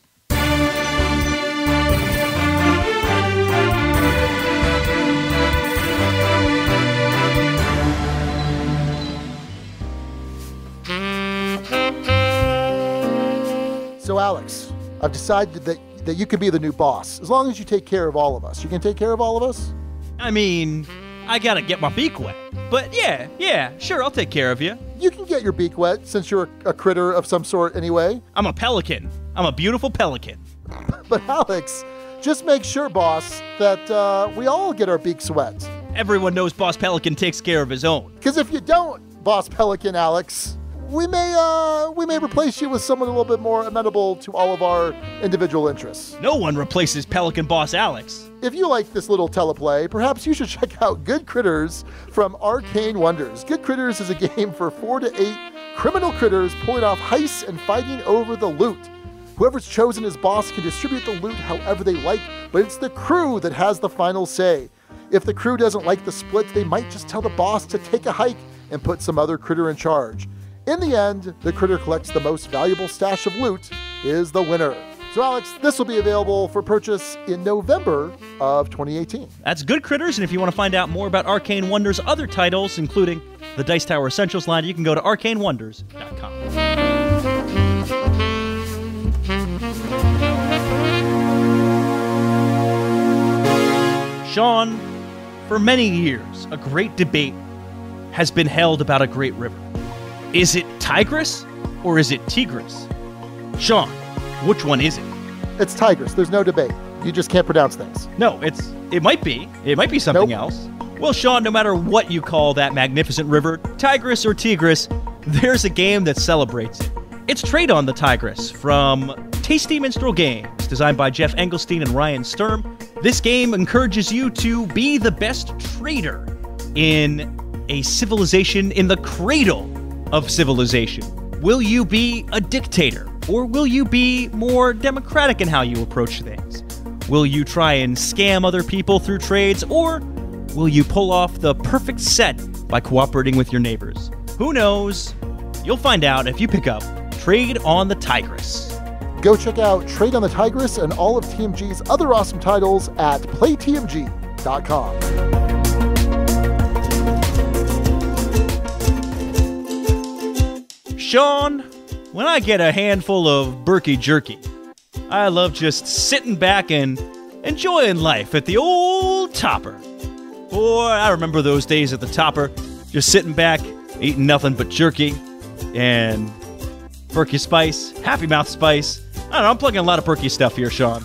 S3: So, Alex, I've decided that you can be the new boss, as long as you take care of all of us. You can take care of all of us?
S1: I mean, I gotta get my beak wet. But yeah, sure, I'll take care of you.
S3: You can get your beak wet, since you're a critter of some sort anyway.
S1: I'm a pelican. I'm a beautiful pelican.
S3: But Alex, just make sure, boss, that we all get our beaks wet.
S1: Everyone knows Boss Pelican takes care of his own.
S3: Because if you don't, Boss Pelican Alex, we may replace you with someone a little bit more amenable to all of our individual interests.
S1: No one replaces Pelican Boss Alex.
S3: If you like this little teleplay, perhaps you should check out Good Critters from Arcane Wonders. Good Critters is a game for 4 to 8 criminal critters pulling off heists and fighting over the loot. Whoever's chosen as boss can distribute the loot however they like, but it's the crew that has the final say. If the crew doesn't like the split, they might just tell the boss to take a hike and put some other critter in charge. In the end, the critter collects the most valuable stash of loot is the winner. So Alex, this will be available for purchase in November of 2018.
S1: That's Good Critters, and if you want to find out more about Arcane Wonders' other titles, including the Dice Tower Essentials line, you can go to arcanewonders.com. Sean, for many years, a great debate has been held about a great river. Is it Tigris or is it Tigris? Sean, which one is it?
S3: It's Tigris. There's no debate. You just can't pronounce things.
S1: No, it might be. It might be something else. Well, Sean, no matter what you call that magnificent river, Tigris or Tigris, there's a game that celebrates it. It's Trade on the Tigris from Tasty Minstrel Games, designed by Jeff Engelstein and Ryan Sturm. This game encourages you to be the best trader in a civilization in the cradle of civilization. Will you be a dictator, or will you be more democratic in how you approach things? Will you try and scam other people through trades, or will you pull off the perfect set by cooperating with your neighbors? Who knows? You'll find out if you pick up Trade on the Tigris.
S3: Go check out Trade on the Tigris and all of TMG's other awesome titles at playtmg.com.
S1: Sean, when I get a handful of Berkey jerky, I love just sitting back and enjoying life at the old Topper. Boy, I remember those days at the Topper, just sitting back, eating nothing but jerky and Berkey Spice, Happy Mouth Spice. I don't know, I'm plugging a lot of Berkey stuff here, Sean.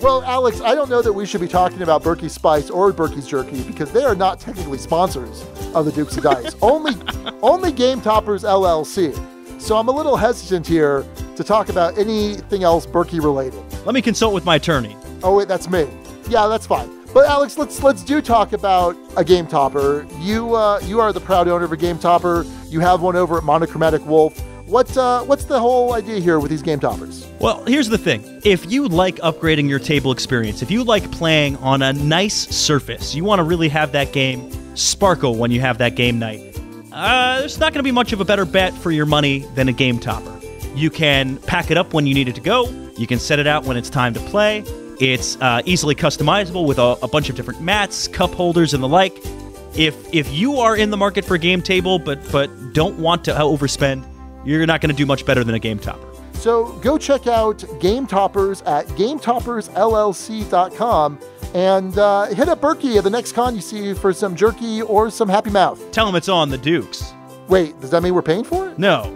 S3: Well, Alex, I don't know that we should be talking about Berkey Spice or Berkey's Jerky because they are not technically sponsors of the Dukes of Dice. only Game Toppers LLC. So I'm a little hesitant here to talk about anything else Berkey related.
S1: Let me consult with my attorney.
S3: Oh, wait, that's me. Yeah, that's fine. But Alex, let's do talk about a Game Topper. You are the proud owner of a Game Topper. You have one over at Monochromatic Wolf. What's the whole idea here with these game toppers?
S1: Well, here's the thing. If you like upgrading your table experience, if you like playing on a nice surface, you want to really have that game sparkle when you have that game night, there's not going to be much of a better bet for your money than a game topper. You can pack it up when you need it to go. You can set it out when it's time to play. It's easily customizable with a bunch of different mats, cup holders, and the like. If you are in the market for a game table but don't want to overspend, you're not going to do much better than a game topper.
S3: So go check out Game Toppers at GameToppersLLC.com and hit up Berkey at the next con you see for some jerky or some Happy Mouth.
S1: Tell him it's on the Dukes.
S3: Wait, does that mean we're paying for it?
S1: No.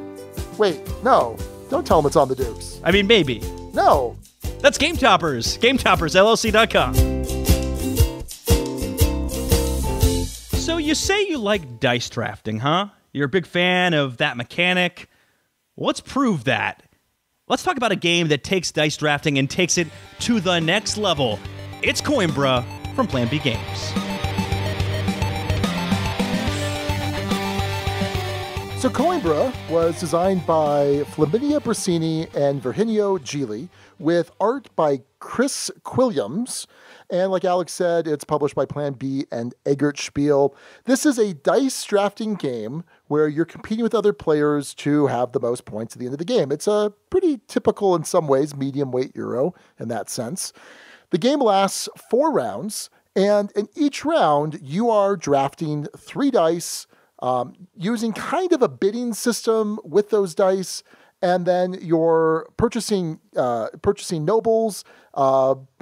S3: Wait, no. Don't tell him it's on the Dukes.
S1: I mean, maybe.
S3: No.
S1: That's Game Toppers. GameToppersLLC.com. So you say you like dice drafting, huh? You're a big fan of that mechanic. Well, let's prove that. Let's talk about a game that takes dice drafting and takes it to the next level. It's Coimbra from Plan B Games.
S3: So Coimbra was designed by Flaminia Brasini and Virginio Gili, with art by Chris Quilliams. And like Alex said, it's published by Plan B and Eggertspiele. This is a dice drafting game where you're competing with other players to have the most points at the end of the game. It's a pretty typical, in some ways, medium weight Euro in that sense. The game lasts 4 rounds, and in each round, you are drafting 3 dice, using kind of a bidding system with those dice, and then you're purchasing nobles,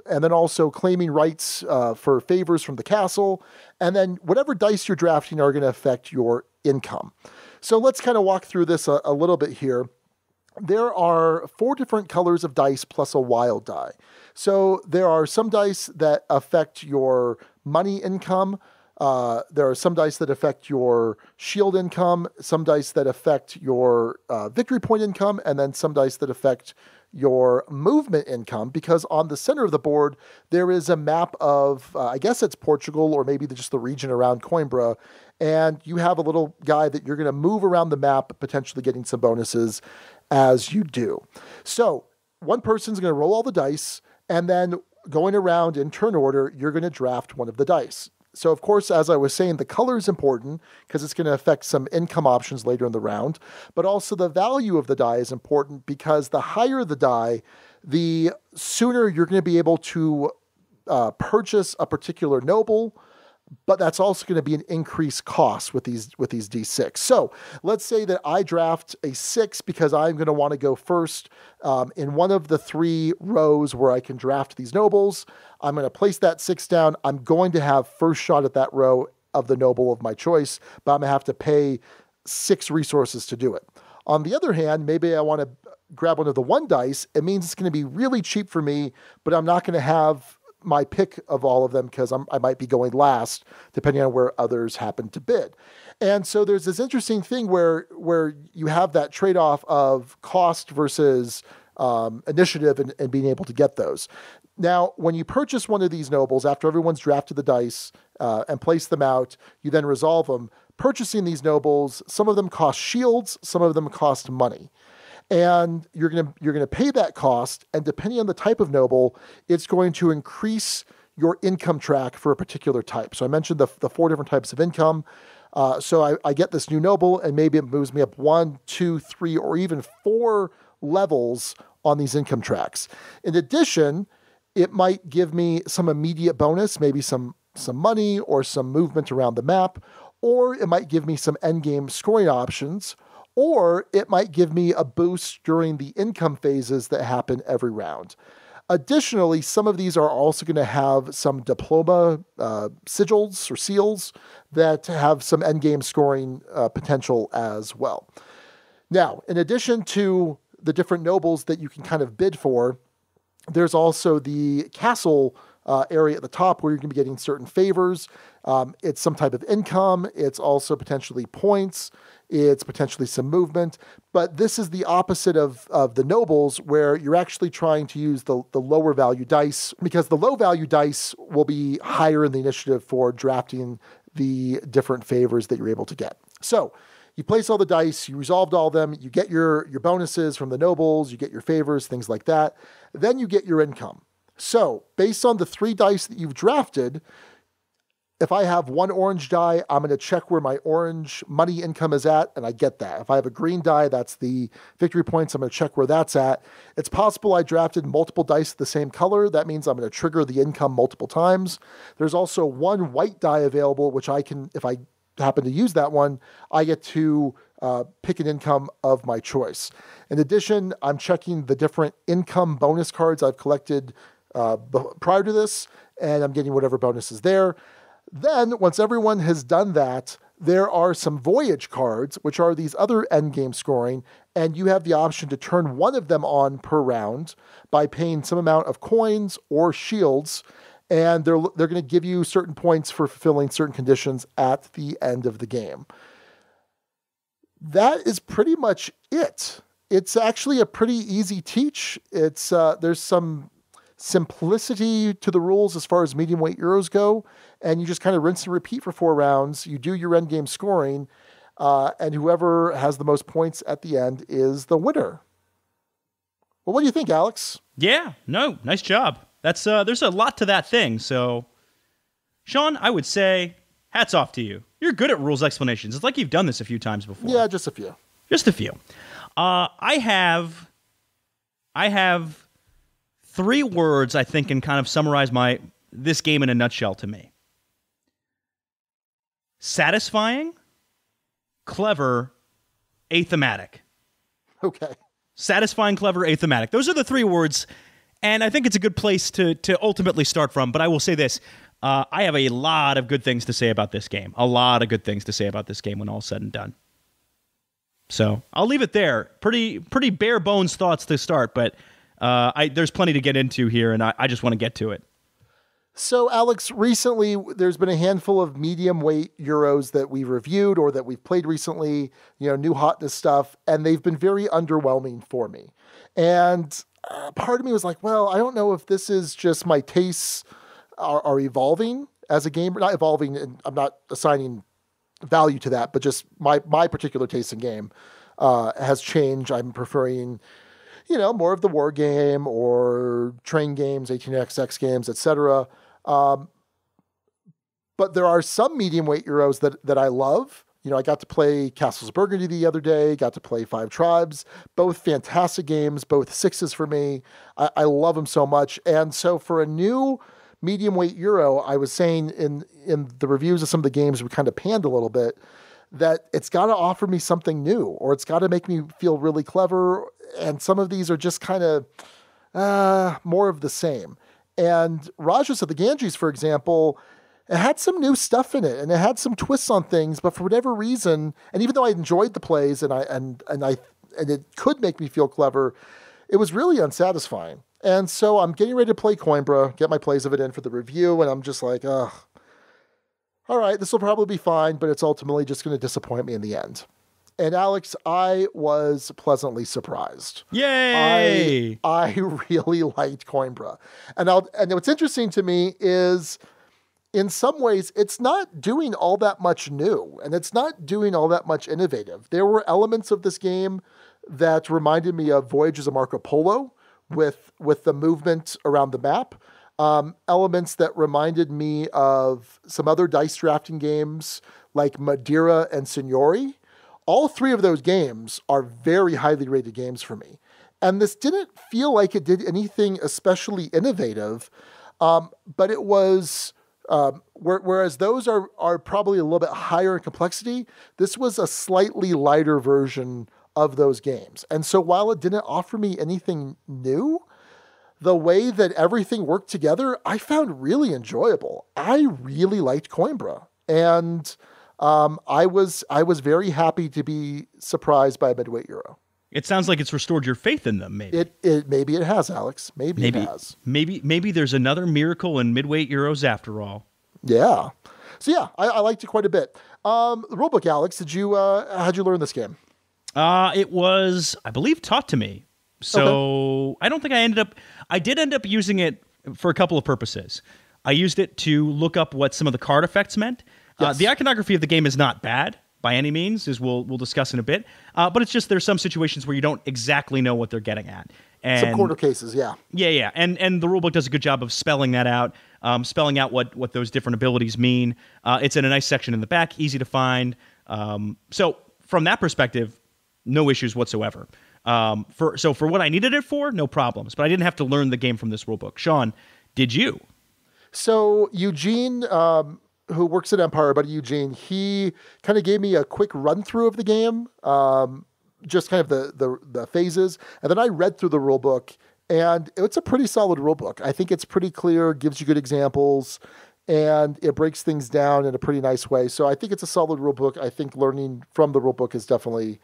S3: and then also claiming rights for favors from the castle, and then whatever dice you're drafting are going to affect your income. So let's kind of walk through this a little bit here. There are 4 different colors of dice plus a wild die. So there are some dice that affect your money income. There are some dice that affect your shield income, some dice that affect your victory point income, and then some dice that affect your movement income, because on the center of the board, there is a map of, I guess it's Portugal or maybe just the region around Coimbra, and you have a little guy that you're going to move around the map, potentially getting some bonuses as you do. So one person's going to roll all the dice, and then going around in turn order, you're going to draft one of the dice. So, of course, as I was saying, the color is important because it's going to affect some income options later in the round. But also the value of the die is important because the higher the die, the sooner you're going to be able to purchase a particular noble. But that's also going to be an increased cost with these D6. So let's say that I draft a 6 because I'm going to want to go first in one of the 3 rows where I can draft these nobles. I'm going to place that 6 down. I'm going to have first shot at that row of the noble of my choice, but I'm going to have to pay 6 resources to do it. On the other hand, maybe I want to grab one of the 1 dice. It means it's going to be really cheap for me, but I'm not going to have my pick of all of them because I might be going last, depending on where others happen to bid. And so there's this interesting thing where you have that trade-off of cost versus initiative and being able to get those. Now, when you purchase one of these nobles, after everyone's drafted the dice and placed them out, you then resolve them. Purchasing these nobles, some of them cost shields, some of them cost money. And you're gonna pay that cost, and depending on the type of noble, it's going to increase your income track for a particular type. So I mentioned the 4 different types of income. So I get this new noble, and maybe it moves me up 1, 2, 3, or even 4 levels on these income tracks. In addition, it might give me some immediate bonus, maybe some money or some movement around the map, or it might give me some endgame scoring options, or it might give me a boost during the income phases that happen every round. Additionally, some of these are also going to have some diploma sigils or seals that have some endgame scoring potential as well. Now, in addition to the different nobles that you can kind of bid for, there's also the castle area at the top where you're going to be getting certain favors. It's some type of income. It's also potentially points. It's potentially some movement. But this is the opposite of the nobles, where you're actually trying to use the lower value dice, because the low value dice will be higher in the initiative for drafting the different favors that you're able to get. So you place all the dice, you resolved all of them, you get your bonuses from the nobles, you get your favors, things like that. Then you get your income. So based on the 3 dice that you've drafted, if I have 1 orange die, I'm going to check where my orange money income is at, and I get that. If I have a green die, that's the victory points. I'm going to check where that's at. It's possible I drafted multiple dice the same color. That means I'm going to trigger the income multiple times. There's also 1 white die available, which I can, if I happen to use that one, I get to pick an income of my choice. In addition, I'm checking the different income bonus cards I've collected prior to this, and I'm getting whatever bonus is there. Then, once everyone has done that, there are some voyage cards, which are these other endgame scoring, and you have the option to turn one of them on per round by paying some amount of coins or shields, and they're going to give you certain points for fulfilling certain conditions at the end of the game. That is pretty much it. It's actually a pretty easy teach. It's there's some simplicity to the rules as far as medium weight Euros go, and you just kind of rinse and repeat for 4 rounds. You do your end game scoring, and whoever has the most points at the end is the winner. Well, what do you think, Alex?
S1: Yeah, no, nice job. That's there's a lot to that thing. So, Sean, I would say hats off to you. You're good at rules explanations. It's like you've done this a few times before.
S3: Yeah, just a few.
S1: Just a few. I have 3 words I think can kind of summarize this game in a nutshell to me. Satisfying, clever, athematic.
S3: Okay.
S1: Satisfying, clever, athematic. Those are the 3 words, and I think it's a good place to ultimately start from, but I will say this. I have a lot of good things to say about this game. A lot of good things to say about this game when all's said and done. So I'll leave it there. Pretty bare bones thoughts to start, but there's plenty to get into here, and I just want to get to it.
S3: So, Alex, recently there's been a handful of medium weight Euros that we've reviewed or that we've played recently, new hotness stuff, and they've been very underwhelming for me. And part of me was like, well, I don't know if this is just my tastes are evolving as a gamer. Not evolving, and I'm not assigning value to that, but just my particular taste in game has changed. I'm preferring more of the war game or train games, 18xx games, etc. But there are some medium weight Euros that I love. I got to play Castles of Burgundy the other day, got to play Five Tribes, both fantastic games, both 6s for me. I love them so much. And so for a new medium weight Euro, I was saying in the reviews of some of the games, we kind of panned a little bit, that it's got to offer me something new, or it's got to make me feel really clever. And some of these are just kind of more of the same. And Rajas of the Ganges, for example, it had some new stuff in it, and it had some twists on things. But for whatever reason, and even though I enjoyed the plays and it could make me feel clever, it was really unsatisfying. And so I'm getting ready to play Coimbra, get my plays of it in for the review, and I'm just like, ugh. All right, this will probably be fine, but it's ultimately just going to disappoint me in the end. And Alex, I was pleasantly surprised.
S1: Yay!
S3: I really liked Coimbra. And what's interesting to me is, in some ways, it's not doing all that much new, and it's not doing all that much innovative. There were elements of this game that reminded me of Voyages of Marco Polo with the movement around the map. Elements that reminded me of some other dice drafting games like Madeira and Signori. All 3 of those games are very highly rated games for me. And this didn't feel like it did anything especially innovative, but it was, whereas those are probably a little bit higher in complexity, this was a slightly lighter version of those games. And so while it didn't offer me anything new, the way that everything worked together, I found really enjoyable. I really liked Coimbra. And I was very happy to be surprised by a midweight Euro.
S1: It sounds like it's restored your faith in them, maybe.
S3: Maybe it has, Alex. Maybe it has.
S1: Maybe there's another miracle in midweight Euros after all.
S3: Yeah. So yeah, I liked it quite a bit. The rulebook, Alex, how'd you learn this game?
S1: It was, I believe, taught to me. So okay. I don't think I did end up using it for a couple of purposes. I used it to look up what some of the card effects meant.
S3: Yes.
S1: The iconography of the game is not bad. by any means, as we'll discuss in a bit. But it's just there's some situations where you don't exactly know what they're getting at. And
S3: some corner cases, yeah.
S1: Yeah. And the rulebook does a good job of spelling that out, spelling out what those different abilities mean. It's in a nice section in the back, easy to find. So from that perspective, no issues whatsoever. For what I needed it for, no problems. But I didn't have to learn the game from this rulebook. Sean, did you?
S3: So Eugene, who works at Empire, buddy Eugene, he kind of gave me a quick run through of the game, just kind of the phases, and then I read through the rule book, and it's a pretty solid rule book. I think it's pretty clear, gives you good examples, and it breaks things down in a pretty nice way. So I think it's a solid rule book. I think learning from the rule book is definitely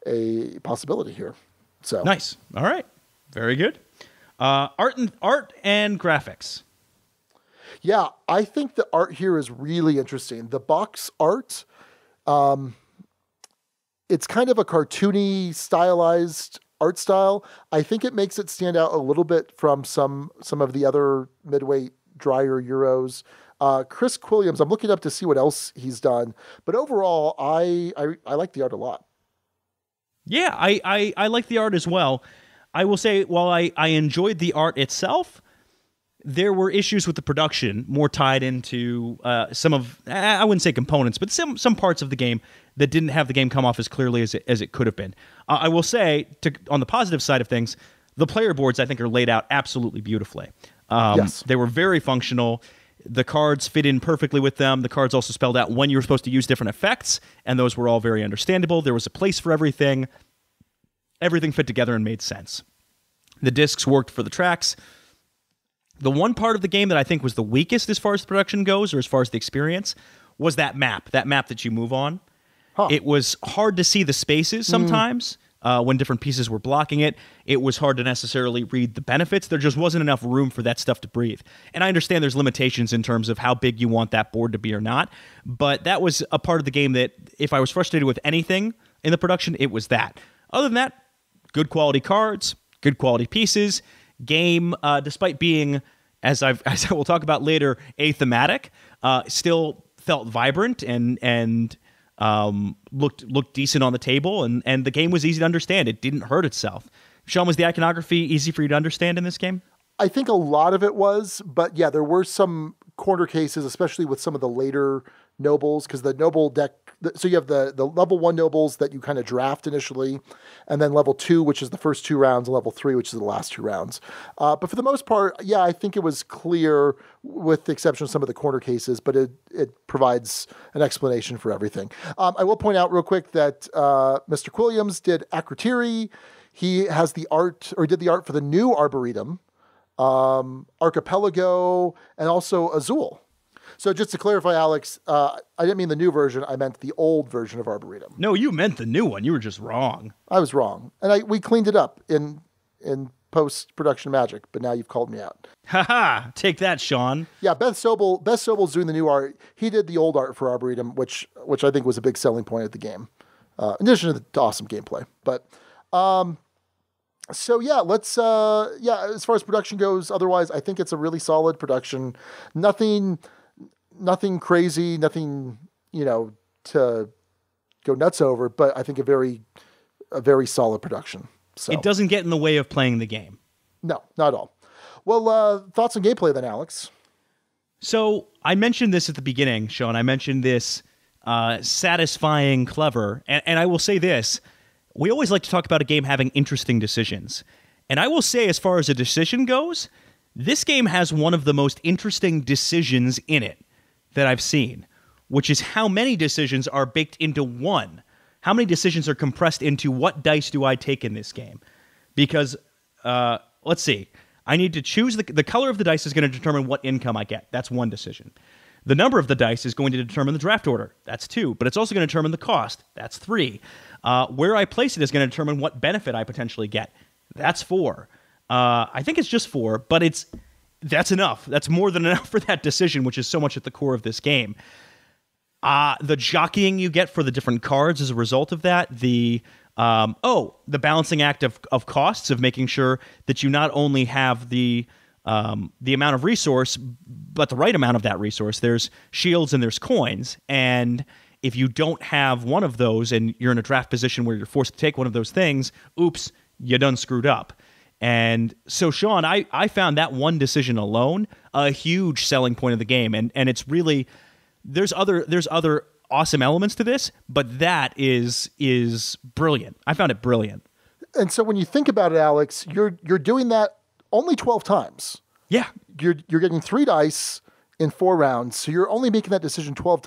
S3: a possibility here. So
S1: nice. All right, very good. Art and graphics.
S3: Yeah, I think the art here is really interesting. The box art, it's kind of a cartoony, stylized art style. I think it makes it stand out a little bit from some of the other midweight drier Euros. Chris Quilliams, I'm looking up to see what else he's done, but overall, I like the art a lot.
S1: Yeah, I like the art as well. I will say, while I enjoyed the art itself, there were issues with the production, more tied into some of, I wouldn't say components, but some parts of the game that didn't have the game come off as clearly as it could have been. I will say, on the positive side of things, the player boards, I think, are laid out absolutely beautifully.
S3: Yes.
S1: They were very functional. The cards fit in perfectly with them. The cards also spelled out when you were supposed to use different effects, and those were all very understandable. There was a place for everything. Everything fit together and made sense. The discs worked for the tracks. The one part of the game that I think was the weakest as far as the production goes, or as far as the experience, was that map that you move on.
S3: Huh.
S1: It was hard to see the spaces sometimes when different pieces were blocking it. It was hard to necessarily read the benefits. There just wasn't enough room for that stuff to breathe. And I understand there's limitations in terms of how big you want that board to be or not, but that was a part of the game that if I was frustrated with anything in the production, it was that. Other than that, good quality cards, good quality pieces. Game, despite being, as I will talk about later, athematic, still felt vibrant and looked decent on the table, and the game was easy to understand. It didn't hurt itself. Sean, was the iconography easy for you to understand in this game?
S3: I think a lot of it was, but yeah, there were some corner cases, especially with some of the later nobles, because the noble deck, so you have the level 1 nobles that you kind of draft initially, and then level 2, which is the first 2 rounds, and level 3, which is the last 2 rounds. But for the most part, yeah, I think it was clear, with the exception of some of the corner cases, but it provides an explanation for everything. I will point out real quick that Mr. Quilliams did Akrotiri. He has the art, or did the art for the new Arboretum, Archipelago, and also Azul. So just to clarify, Alex, I didn't mean the new version. I meant the old version of Arboretum.
S1: No, you meant the new one. You were just wrong.
S3: I was wrong. And we cleaned it up in post-production magic, but now you've called me out.
S1: Ha! Take that, Sean.
S3: Yeah, Beth Sobel's doing the new art. He did the old art for Arboretum, which I think was a big selling point of the game, in addition to the awesome gameplay. But so yeah, let's as far as production goes, otherwise I think it's a really solid production. Nothing crazy, nothing, to go nuts over, but I think a very solid production. So
S1: it doesn't get in the way of playing the game.
S3: No, not at all. Well, thoughts on gameplay then, Alex?
S1: So I mentioned this at the beginning, Sean. I mentioned this satisfying, clever, and I will say this. We always like to talk about a game having interesting decisions. And I will say, as far as a decision goes, this game has one of the most interesting decisions in it that I've seen, which is how many decisions are baked into one. How many decisions are compressed into what dice do I take in this game? Because, let's see, I need to choose the color of the dice is going to determine what income I get. That's one decision. The number of the dice is going to determine the draft order. That's 2. But it's also going to determine the cost. That's 3. Where I place it is going to determine what benefit I potentially get. That's 4. I think it's just 4, but that's enough. That's more than enough for that decision, which is so much at the core of this game. The jockeying you get for the different cards as a result of that, the balancing act of costs, of making sure that you not only have the amount of resource, but the right amount of that resource. There's shields and there's coins, and if you don't have one of those and you're in a draft position where you're forced to take one of those things, oops, you done screwed up. And so, Sean, I found that one decision alone a huge selling point of the game. And it's really, there's other awesome elements to this, but that is brilliant. I found it brilliant.
S3: And so when you think about it, Alex, you're doing that only 12 times.
S1: Yeah.
S3: You're getting 3 dice in 4 rounds, so you're only making that decision 12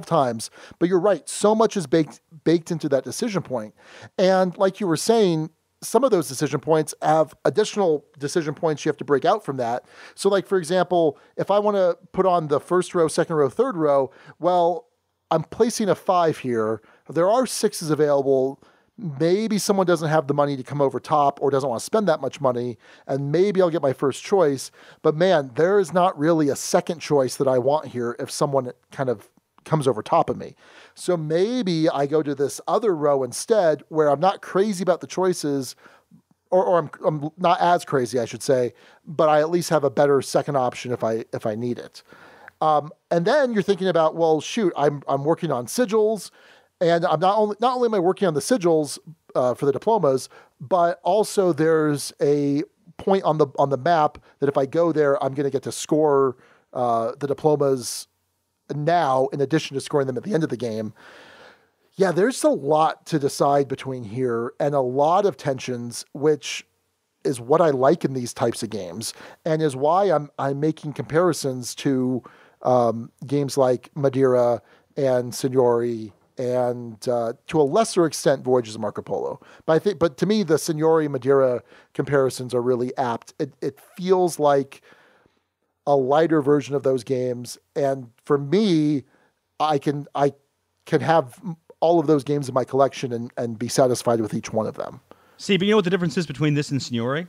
S3: times. But you're right, so much is baked into that decision point. And like you were saying, some of those decision points have additional decision points you have to break out from that. So like, for example, if I want to put on the first row, second row, third row, well, I'm placing a 5 here. There are 6s available. Maybe someone doesn't have the money to come over top or doesn't want to spend that much money, and maybe I'll get my first choice. But man, there is not really a second choice that I want here if someone kind of comes over top of me. So maybe I go to this other row instead where I'm not crazy about the choices, or I'm not as crazy, I should say, but I at least have a better second option if I need it. And then you're thinking about, well, shoot, I'm working on sigils. And I'm not only am I working on the sigils for the diplomas, but also there's a point on the map that if I go there, I'm going to get to score the diplomas now, in addition to scoring them at the end of the game. Yeah, there's a lot to decide between here and a lot of tensions, which is what I like in these types of games, and is why I'm making comparisons to games like Madeira and Signori, and to a lesser extent, Voyages of Marco Polo. But to me, the Signori Madeira comparisons are really apt. It feels like a lighter version of those games, and for me, I can have all of those games in my collection and be satisfied with each one of them.
S1: See, but you know what the difference is between this and Signori?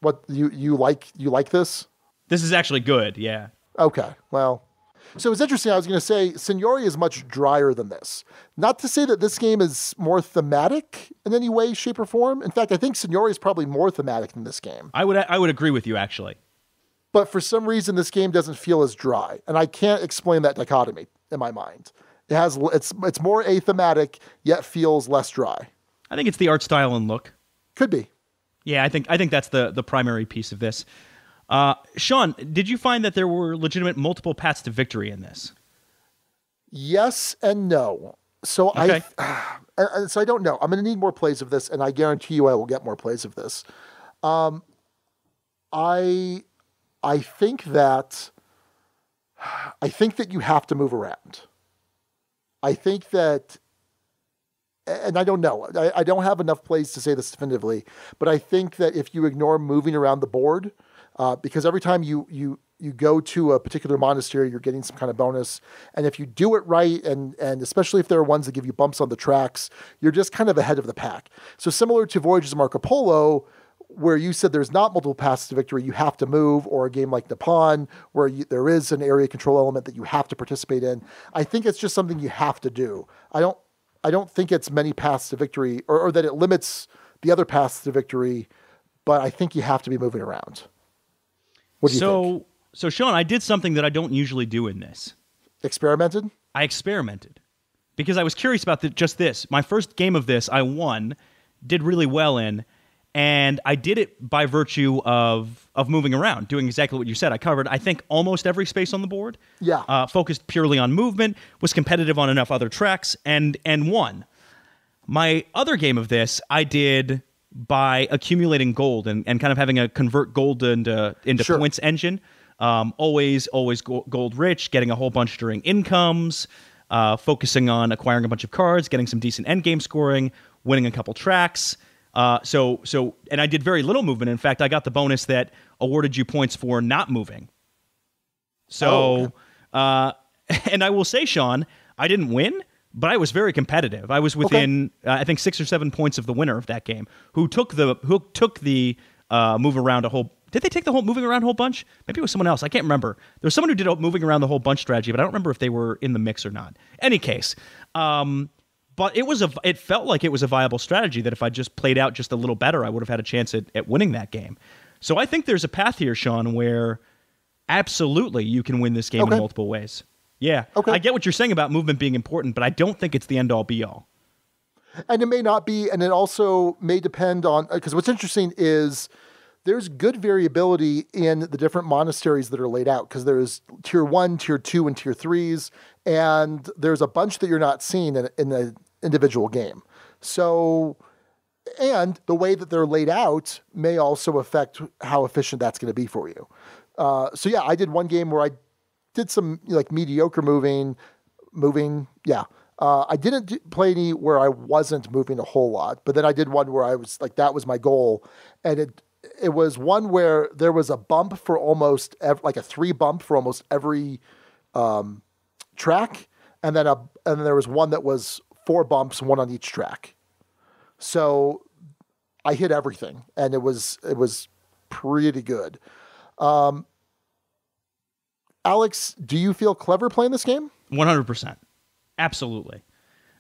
S3: What you like this?
S1: This is actually good, yeah.
S3: Okay, well. So it's interesting. I was going to say Signori is much drier than this. Not to say that this game is more thematic in any way, shape, or form. In fact, I think Signori is probably more thematic than this game.
S1: I would agree with you, actually.
S3: But for some reason, this game doesn't feel as dry, and I can't explain that dichotomy in my mind. It's more athematic, yet feels less dry.
S1: I think it's the art style and look.
S3: Could be.
S1: Yeah, I think that's the primary piece of this. Sean, did you find that there were legitimate multiple paths to victory in this?
S3: Yes and no. So
S1: okay.
S3: So I don't know. I'm going to need more plays of this, and I guarantee you I will get more plays of this. I think that you have to move around. I think that, and I don't know. I don't have enough plays to say this definitively, but I think that if you ignore moving around the board, because every time you go to a particular monastery, you're getting some kind of bonus. And if you do it right, and especially if there are ones that give you bumps on the tracks, you're just kind of ahead of the pack. So similar to Voyages of Marco Polo, where you said there's not multiple paths to victory, you have to move, or a game like Nippon, where there is an area control element that you have to participate in. I think it's just something you have to do. I don't think it's many paths to victory, or that it limits the other paths to victory, but I think you have to be moving around. What do you think?
S1: So, Sean, I did something that I don't usually do in this.
S3: Experimented?
S1: I experimented. Because I was curious about just this. My first game of this, I won, did really well in, and I did it by virtue of moving around, doing exactly what you said. I covered, I think, almost every space on the board.
S3: Yeah.
S1: Focused purely on movement, was competitive on enough other tracks, and won. My other game of this, I did by accumulating gold and kind of having a convert gold into
S3: Sure.
S1: points engine. Always gold rich, getting a whole bunch during incomes, focusing on acquiring a bunch of cards, getting some decent endgame scoring, winning a couple tracks. And I did very little movement. In fact, I got the bonus that awarded you points for not moving. So, and I will say, Sean, I didn't win, but I was very competitive. I was within, I think, 6 or 7 points of the winner of that game, who took the move around a whole. Did they take the whole moving around a whole bunch? Maybe it was someone else. I can't remember. There was someone who did moving around the whole bunch strategy, but I don't remember if they were in the mix or not. Any case, but it felt like it was a viable strategy that if I just played out just a little better, I would have had a chance at winning that game. So I think there's a path here, Sean, where absolutely you can win this game in multiple ways. Yeah.
S3: Okay.
S1: I get what you're saying about movement being important, but I don't think it's the end all be all.
S3: And it may not be, and it also may depend on, because what's interesting is there's good variability in the different monasteries that are laid out, because there's tier 1, tier 2, and tier 3s, and there's a bunch that you're not seeing in the individual game. So, and the way that they're laid out may also affect how efficient that's going to be for you. So yeah, I did one game where I did some like mediocre moving. Yeah. I didn't play any where I wasn't moving a whole lot, but then I did one where I was like, that was my goal. And it was one where there was a bump for almost like a 3 bump for almost every track. And then there was one that was 4 bumps, 1 on each track. So I hit everything, and it was pretty good. Alex, do you feel clever playing this game?
S1: 100%. Absolutely.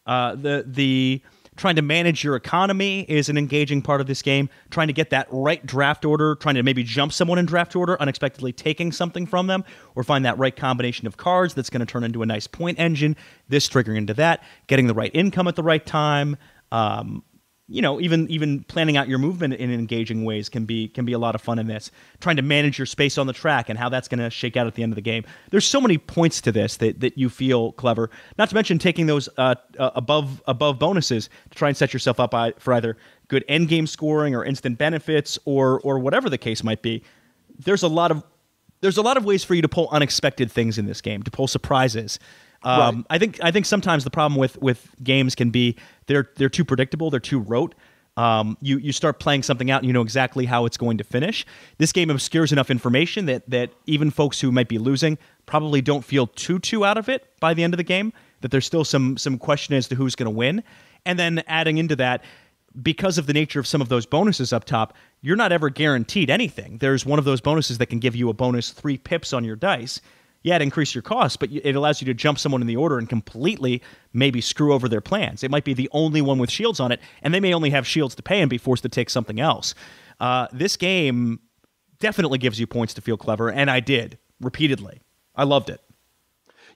S1: The trying to manage your economy is an engaging part of this game. Trying to get that right draft order, trying to maybe jump someone in draft order, unexpectedly taking something from them, or find that right combination of cards that's going to turn into a nice point engine, this triggering into that, getting the right income at the right time. Even planning out your movement in engaging ways can be a lot of fun in this. Trying to manage your space on the track and how that's going to shake out at the end of the game. There's so many points to this that you feel clever. Not to mention taking those above bonuses to try and set yourself up for either good end game scoring or instant benefits or whatever the case might be. There's a lot of ways for you to pull unexpected things in this game, to pull surprises.
S3: Right.
S1: I think sometimes the problem with games can be they're too predictable, they're too rote. You start playing something out and you know exactly how it's going to finish. This game obscures enough information that even folks who might be losing probably don't feel too out of it by the end of the game, that there's still some question as to who's going to win. And then adding into that, because of the nature of some of those bonuses up top, you're not ever guaranteed anything. There's one of those bonuses that can give you a bonus 3 pips on your dice. Yeah, it increases your costs, but it allows you to jump someone in the order and completely maybe screw over their plans. It might be the only one with shields on it, and they may only have shields to pay and be forced to take something else. This game definitely gives you points to feel clever, and I did, repeatedly. I loved it.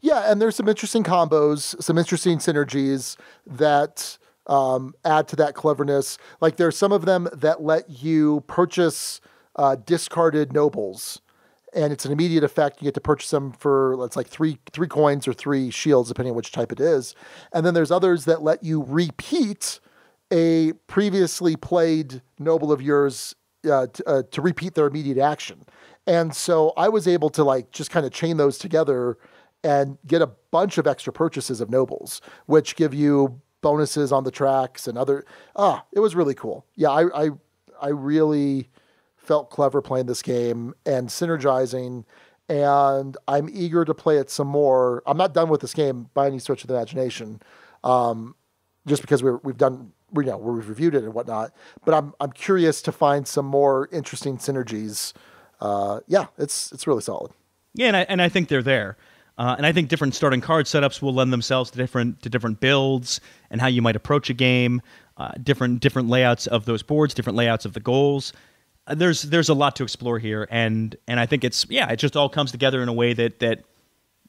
S3: Yeah, and there's some interesting combos, some interesting synergies that add to that cleverness. Like there's some of them that let you purchase discarded nobles. And it's an immediate effect. You get to purchase them for, let's like three coins or 3 shields, depending on which type it is. And then there's others that let you repeat a previously played noble of yours to repeat their immediate action. And so I was able to like just kind of chain those together and get a bunch of extra purchases of nobles, which give you bonuses on the tracks and other. It was really cool. Yeah, I really felt clever playing this game and synergizing, and I'm eager to play it some more. I'm not done with this game by any stretch of the imagination, just because we've reviewed it and whatnot. But I'm curious to find some more interesting synergies. It's really solid.
S1: Yeah, and I think they're there. And I think different starting card setups will lend themselves to different builds and how you might approach a game. Different layouts of those boards, different layouts of the goals. There's a lot to explore here, and I think it just all comes together in a way that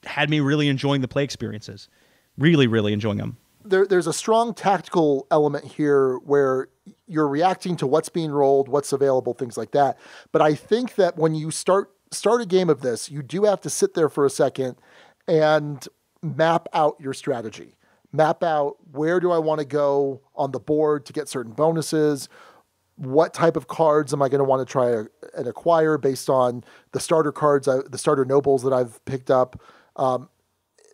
S1: had me really enjoying the play experiences, really enjoying them.
S3: There's a strong tactical element here where you're reacting to what's being rolled, what's available, things like that. But I think that when you start a game of this, you do have to sit there for a second and map out your strategy. Map out, where do I want to go on the board to get certain bonuses? What type of cards am I going to want to try and acquire based on the starter cards, the starter nobles that I've picked up?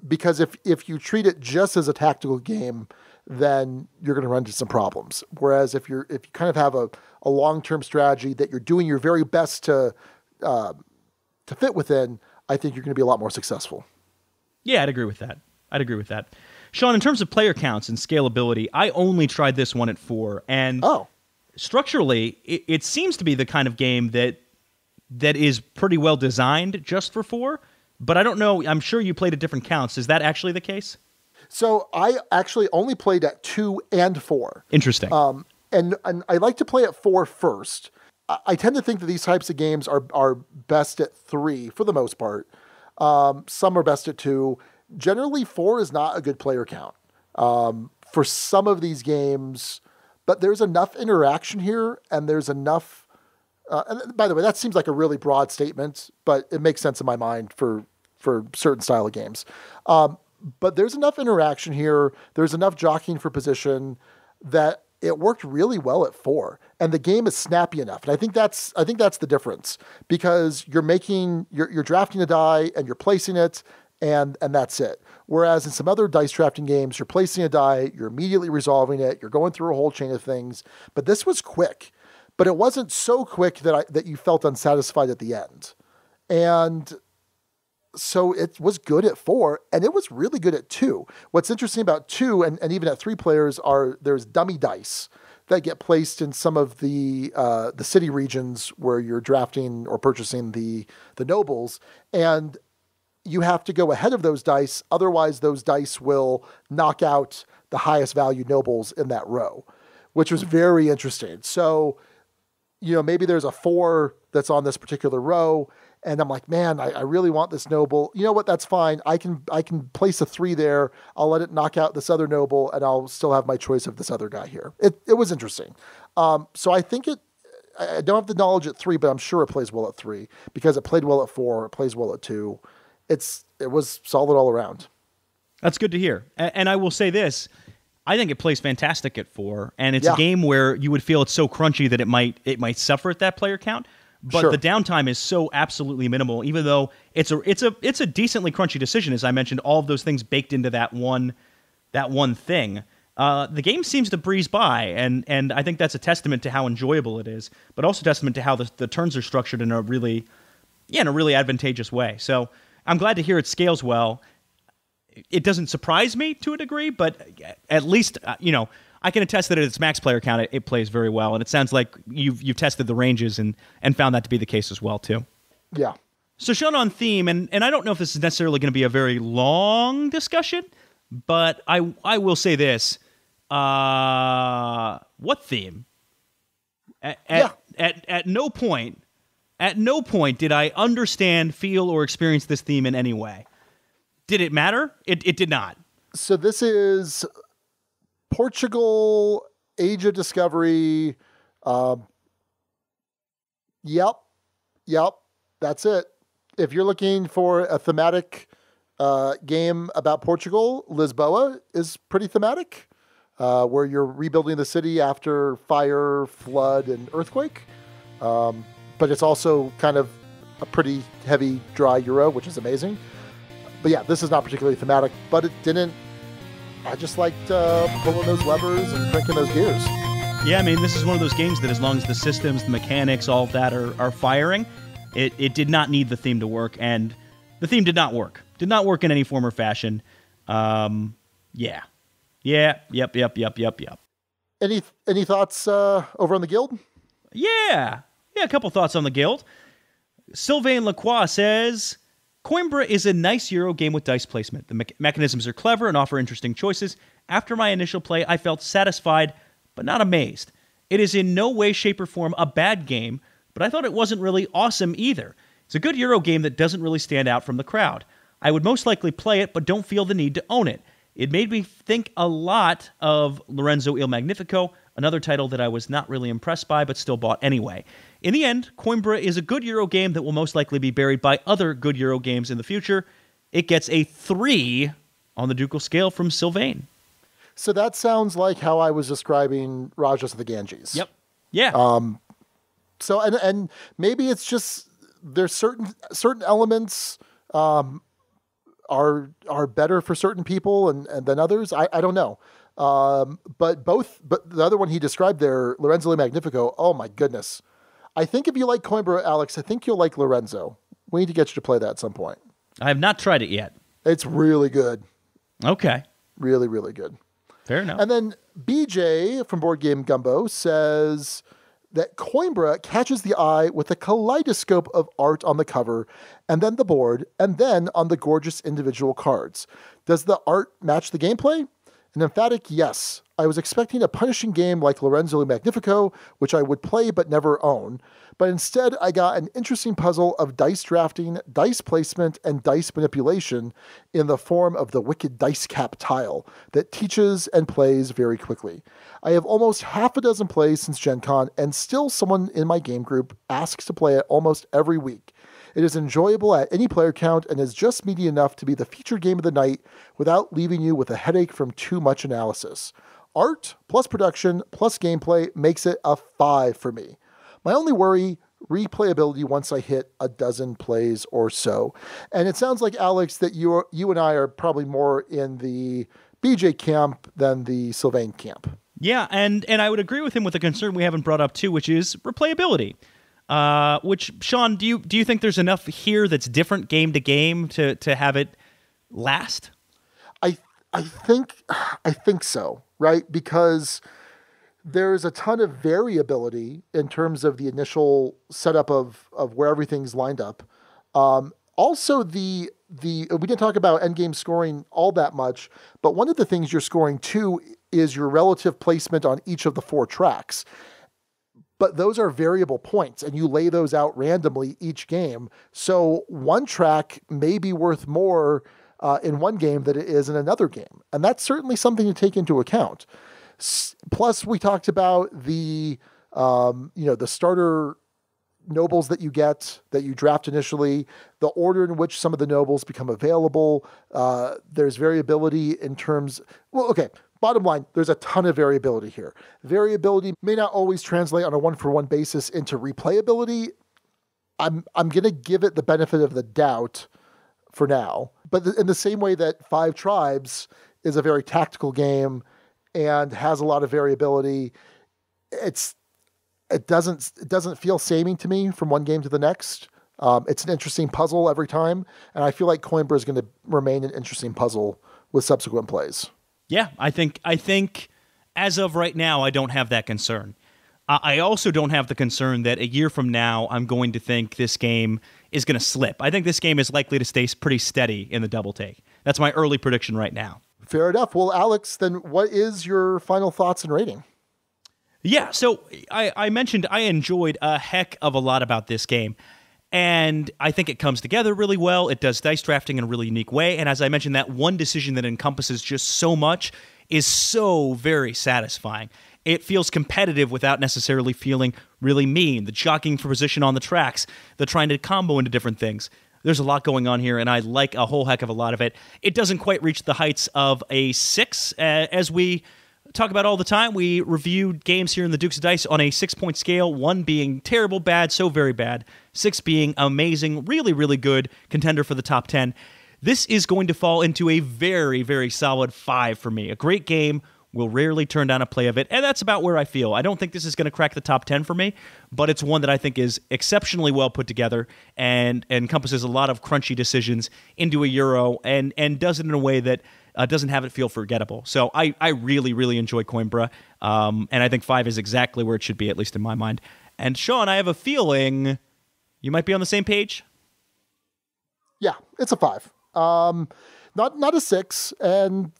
S3: Because if you treat it just as a tactical game, then you're going to run into some problems. Whereas if you kind of have a long-term strategy that you're doing your very best to fit within, I think you're going to be a lot more successful.
S1: Yeah, I'd agree with that. Sean, in terms of player counts and scalability, I only tried this one at 4, and structurally, it seems to be the kind of game that is pretty well designed just for 4, but I don't know. I'm sure you played at different counts. Is that actually the case?
S3: So I actually only played at 2 and 4.
S1: Interesting.
S3: And I like to play at 4 first. I tend to think that these types of games are best at 3 for the most part. Some are best at 2. generally 4 is not a good player count for some of these games, but there's enough interaction here, and there's enough. And by the way, that seems like a really broad statement, but it makes sense in my mind for certain style of games. But there's enough interaction here. There's enough jockeying for position that it worked really well at 4, and the game is snappy enough. And I think that's the difference, because you're drafting a die and you're placing it, and that's it. Whereas in some other dice drafting games, you're placing a die, you're immediately resolving it, you're going through a whole chain of things. But this was quick, but it wasn't so quick that you felt unsatisfied at the end. And so it was good at 4, and it was really good at 2. What's interesting about 2 and even at 3 players there's dummy dice that get placed in some of the city regions where you're drafting or purchasing the nobles, and you have to go ahead of those dice. Otherwise, those dice will knock out the highest value nobles in that row, which was very interesting. So, maybe there's a 4 that's on this particular row, and I'm like, man, I really want this noble. You know what? That's fine. I can place a 3 there. I'll let it knock out this other noble, and I'll still have my choice of this other guy here. It was interesting. So I think I don't have the knowledge at 3, but I'm sure it plays well at 3, because it played well at 4. It plays well at 2. It was solid all around.
S1: That's good to hear. And I will say this. I think it plays fantastic at 4, and it's a game where you would feel it's so crunchy that it might suffer at that player count. But the downtime is so absolutely minimal, even though it's a decently crunchy decision. As I mentioned, all of those things baked into that one thing. The game seems to breeze by, and I think that's a testament to how enjoyable it is, but also a testament to how the turns are structured in a really advantageous way. So I'm glad to hear it scales well. It doesn't surprise me to a degree, but at least I can attest that at its max player count, it plays very well, and it sounds like you've tested the ranges and found that to be the case as well too.
S3: Yeah.
S1: So shown on theme, and I don't know if this is necessarily going to be a very long discussion, but I will say this: what theme? At no point did I understand, feel, or experience this theme in any way. Did it matter? It did not.
S3: So this is Portugal, Age of Discovery. Yep. That's it. If you're looking for a thematic game about Portugal, Lisboa is pretty thematic, where you're rebuilding the city after fire, flood, and earthquake. But it's also kind of a pretty heavy, dry Euro, which is amazing. But yeah, this is not particularly thematic, but it didn't. I just liked pulling those levers and cranking those gears.
S1: Yeah, I mean, this is one of those games that as long as the systems, the mechanics, all of that are firing, it did not need the theme to work, and the theme did not work. Did not work in any form or fashion. Yep.
S3: Any thoughts over on the guild?
S1: Yeah, a couple thoughts on the guild. Sylvain Lacroix says, Coimbra is a nice Euro game with dice placement. The mechanisms are clever and offer interesting choices. After my initial play, I felt satisfied, but not amazed. It is in no way, shape, or form a bad game, but I thought it wasn't really awesome either. It's a good Euro game that doesn't really stand out from the crowd. I would most likely play it, but don't feel the need to own it. It made me think a lot of Lorenzo Il Magnifico, another title that I was not really impressed by, but still bought anyway. In the end, Coimbra is a good Euro game that will most likely be buried by other good Euro games in the future. It gets a 3 on the Ducal scale from Sylvain.
S3: So that sounds like how I was describing Rajas of the Ganges.
S1: Yep. Yeah.
S3: So and maybe it's just there's certain elements are better for certain people and than others. I don't know. But the other one he described there, Lorenzo Il Magnifico, oh my goodness. I think if you like Coimbra, Alex, I think you'll like Lorenzo. We need to get you to play that at some point.
S1: I have not tried it yet.
S3: It's really good.
S1: Okay.
S3: Really, really good.
S1: Fair enough.
S3: And then BJ from Board Game Gumbo says that Coimbra catches the eye with a kaleidoscope of art on the cover, and then the board, and then on the gorgeous individual cards. Does the art match the gameplay? An emphatic yes. I was expecting a punishing game like Lorenzo Magnifico, which I would play but never own. But instead, I got an interesting puzzle of dice drafting, dice placement, and dice manipulation in the form of the Wicked Dice Cap tile that teaches and plays very quickly. I have almost half a dozen plays since Gen Con, and still someone in my game group asks to play it almost every week. It is enjoyable at any player count and is just meaty enough to be the featured game of the night without leaving you with a headache from too much analysis. Art, plus production, plus gameplay makes it a 5 for me. My only worry, replayability once I hit a dozen plays or so. And it sounds like, Alex, that you and I are probably more in the BJ camp than the Sylvain camp.
S1: Yeah, and I would agree with him with a concern we haven't brought up too, which is replayability. Which, Sean, do you think there's enough here that's different game to game to have it last?
S3: I think so, right? Because there's a ton of variability in terms of the initial setup of where everything's lined up. Also, we didn't talk about endgame scoring all that much, but one of the things you're scoring too is your relative placement on each of the 4 tracks. But those are variable points, and you lay those out randomly each game. So one track may be worth more in one game than it is in another game. And that's certainly something to take into account. Plus, we talked about the starter nobles that you get, that you draft initially, the order in which some of the nobles become available. There's variability in terms... Well, okay. Bottom line, there's a ton of variability here. Variability may not always translate on a one-for-one basis into replayability. I'm going to give it the benefit of the doubt for now. But in the same way that Five Tribes is a very tactical game and has a lot of variability, it doesn't feel samey to me from one game to the next. It's an interesting puzzle every time, and I feel like Coimbra is going to remain an interesting puzzle with subsequent plays.
S1: Yeah, I think as of right now, I don't have that concern. I also don't have the concern that a year from now, I'm going to think this game is going to slip. I think this game is likely to stay pretty steady in the double take. That's my early prediction right now.
S3: Fair enough. Well, Alex, then what is your final thoughts and rating?
S1: Yeah, so I mentioned I enjoyed a heck of a lot about this game. And I think it comes together really well. It does dice drafting in a really unique way. And as I mentioned, that one decision that encompasses just so much is so very satisfying. It feels competitive without necessarily feeling really mean. The jockeying for position on the tracks, the trying to combo into different things. There's a lot going on here, and I like a whole heck of a lot of it. It doesn't quite reach the heights of a 6, as we talk about all the time. We reviewed games here in the Dukes of Dice on a 6-point scale, 1 being terrible, bad, so very bad, 6 being amazing, really, really good, contender for the top 10. This is going to fall into a very, very solid 5 for me. A great game. Will rarely turn down a play of it, and that's about where I feel. I don't think this is going to crack the top 10 for me, but it's one that I think is exceptionally well put together and encompasses a lot of crunchy decisions into a Euro and does it in a way that doesn't have it feel forgettable. So I really, really enjoy Coimbra, and I think 5 is exactly where it should be, at least in my mind. And Sean, I have a feeling you might be on the same page?
S3: Yeah, it's a 5. Not a 6, and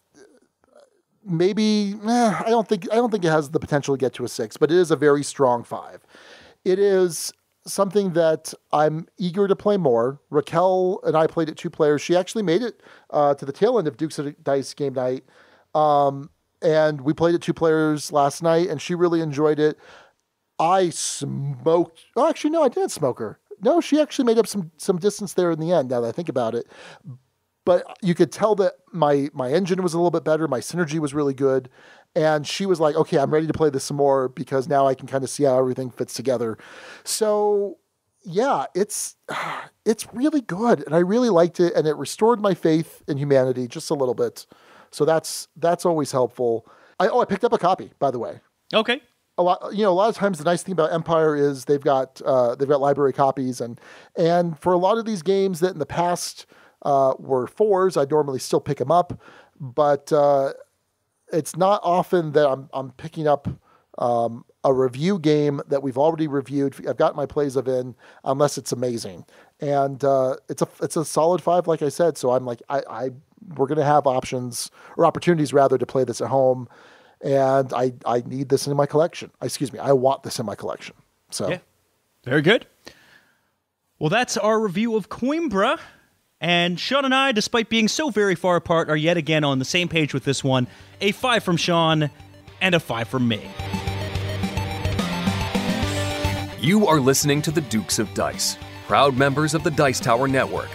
S3: maybe I don't think it has the potential to get to a 6, but it is a very strong 5. It is something that I'm eager to play more. Raquel and I played it 2 players. She actually made it to the tail end of Dukes of Dice game night, and we played it 2 players last night, and she really enjoyed it. I smoked. Oh, actually, no, I didn't smoke her. No, she actually made up some distance there in the end. Now that I think about it. But you could tell that my engine was a little bit better. My synergy was really good. And she was like, okay, I'm ready to play this some more because now I can kind of see how everything fits together. So yeah, it's really good. And I really liked it. And it restored my faith in humanity just a little bit. So that's always helpful. I picked up a copy, by the way.
S1: Okay.
S3: A lot of times the nice thing about Empire is they've got library copies. And for a lot of these games that in the past were 4s, I'd normally still pick them up, but it's not often that I'm picking up a review game that we've already reviewed. I've got my plays of in, unless it's amazing, and it's a solid 5, like I said. So I'm like, we're going to have options or opportunities rather to play this at home, and I need this in my collection. Excuse me, I want this in my collection. So,
S1: yeah, very good. Well, that's our review of Coimbra. And Sean and I, despite being so very far apart, are yet again on the same page with this one. A 5 from Sean and a 5 from me.
S2: You are listening to the Dukes of Dice, proud members of the Dice Tower Network.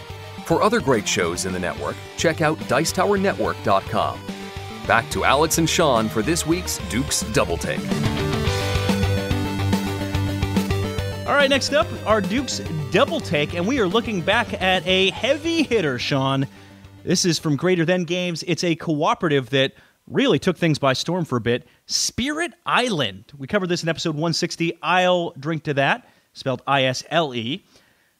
S2: For other great shows in the network, check out dicetowernetwork.com. Back to Alex and Sean for this week's Dukes Double Take.
S1: All right, next up, our Duke's Double Take, and we are looking back at a heavy hitter, Sean. This is from Greater Than Games. It's a cooperative that really took things by storm for a bit. Spirit Island. We covered this in episode 160. I'll drink to that, spelled ISLE.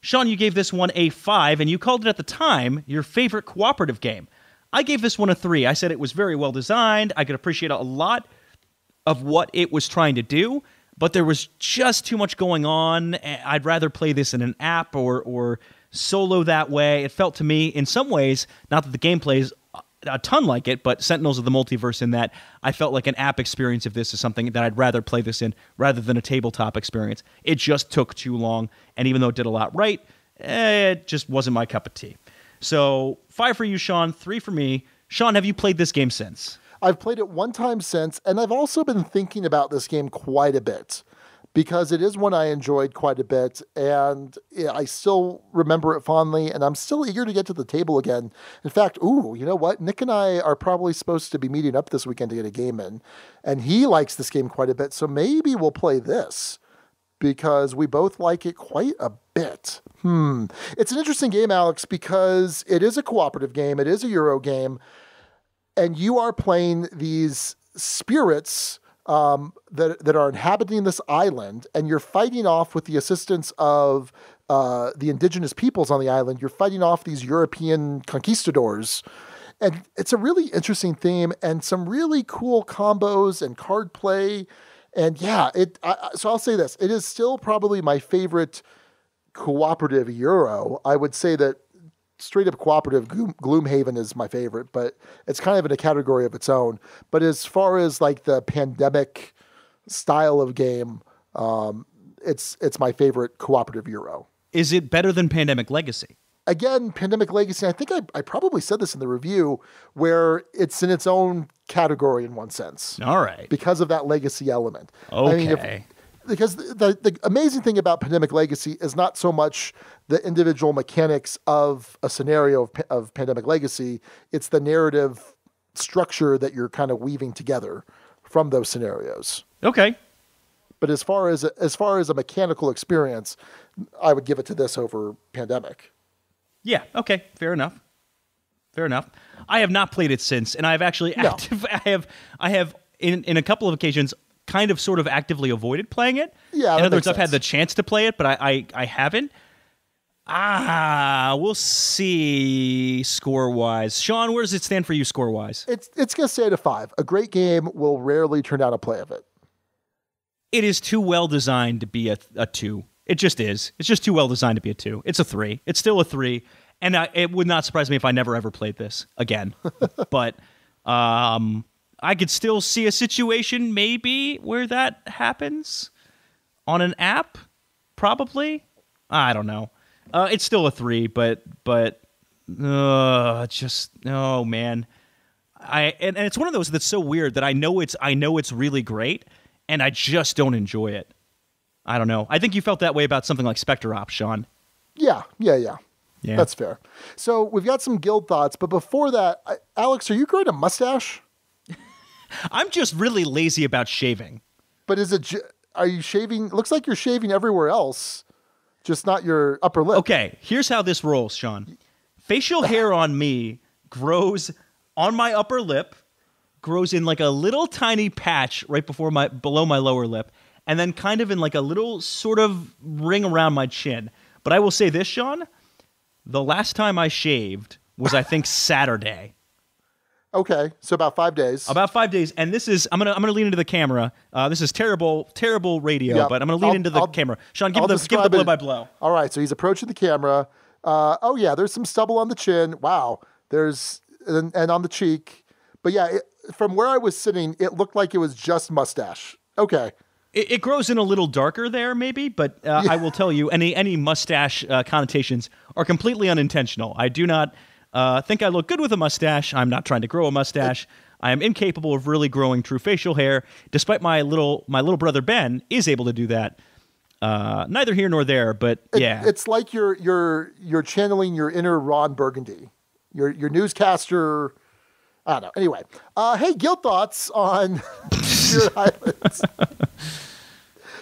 S1: Sean, you gave this one a 5, and you called it at the time your favorite cooperative game. I gave this one a 3. I said it was very well designed. I could appreciate a lot of what it was trying to do, but there was just too much going on. I'd rather play this in an app or solo that way. It felt to me, in some ways, not that the gameplay is a ton like it, but Sentinels of the Multiverse in that I felt like an app experience of this is something that I'd rather play this in rather than a tabletop experience. It just took too long, and even though it did a lot right, it just wasn't my cup of tea. So 5 for you, Sean, 3 for me. Sean, have you played this game since?
S3: I've played it one time since, and I've also been thinking about this game quite a bit because it is one I enjoyed quite a bit, and I still remember it fondly, and I'm still eager to get to the table again. In fact, you know what? Nick and I are probably supposed to be meeting up this weekend to get a game in, and he likes this game quite a bit, so maybe we'll play this because we both like it quite a bit. It's an interesting game, Alex, because it is a cooperative game. It is a Euro game. And you are playing these spirits that are inhabiting this island, and you're fighting off with the assistance of the indigenous peoples on the island. You're fighting off these European conquistadors. And it's a really interesting theme and some really cool combos and card play. And yeah, so I'll say this. It is still probably my favorite cooperative Euro. I would say that straight up cooperative, Gloomhaven is my favorite, but it's kind of in a category of its own. But as far as like the pandemic style of game, it's my favorite cooperative Euro.
S1: Is it better than Pandemic Legacy?
S3: Again, Pandemic Legacy, I think I probably said this in the review, where it's in its own category in one sense.
S1: All right.
S3: Because of that legacy element.
S1: Okay.
S3: I mean, because the amazing thing about Pandemic Legacy is not so much the individual mechanics of a scenario of Pandemic Legacy, it's the narrative structure that you're kind of weaving together from those scenarios.
S1: Okay.
S3: But as far as a mechanical experience, I would give it to this over Pandemic.
S1: Yeah, okay, fair enough. I have not played it since, and I've actually I have in a couple of occasions kind of sort of actively avoided playing it.
S3: Yeah,
S1: in other words, I've had the chance to play it, but I haven't. We'll see score-wise. Sean, where does it stand for you score-wise?
S3: It's going to stay at a 5. A great game will rarely turn down a play of it.
S1: It is too well designed to be a 2. It just is. It's just too well designed to be a 2. It's a 3. It's still a 3. And it would not surprise me if I never ever played this again. But I could still see a situation maybe where that happens on an app. Probably. I don't know. It's still a 3, but just oh man. And it's one of those that's so weird that I know it's really great, and I just don't enjoy it. I don't know. I think you felt that way about something like Spectre Ops, Sean. Yeah. That's fair. So we've got some guild thoughts, but before that, Alex, are you growing a mustache? I'm just really lazy about shaving.
S3: But are you shaving? Looks like you're shaving everywhere else, just not your upper lip.
S1: Okay, here's how this rolls, Sean. Facial hair on me grows on my upper lip, grows in like a little tiny patch right below my lower lip, and then kind of in like a little sort of ring around my chin. But I will say this, Sean, the last time I shaved was, I think, Saturday.
S3: Okay, so about 5 days.
S1: And this is, I'm gonna lean into the camera. This is terrible radio, but I'm gonna lean into the camera. Sean, give the blow by blow.
S3: All right, so he's approaching the camera. There's some stubble on the chin. Wow, and on the cheek. But yeah, from where I was sitting, it looked like it was just mustache. Okay.
S1: It grows in a little darker there, maybe, but I will tell you, any mustache connotations are completely unintentional. I do not think I look good with a mustache. I'm not trying to grow a mustache. I am incapable of really growing true facial hair, despite my little brother Ben is able to do that. Neither here nor there, but yeah.
S3: It's like you're channeling your inner Ron Burgundy, your newscaster. I don't know. Anyway, hey, guild thoughts on Spirit Islands.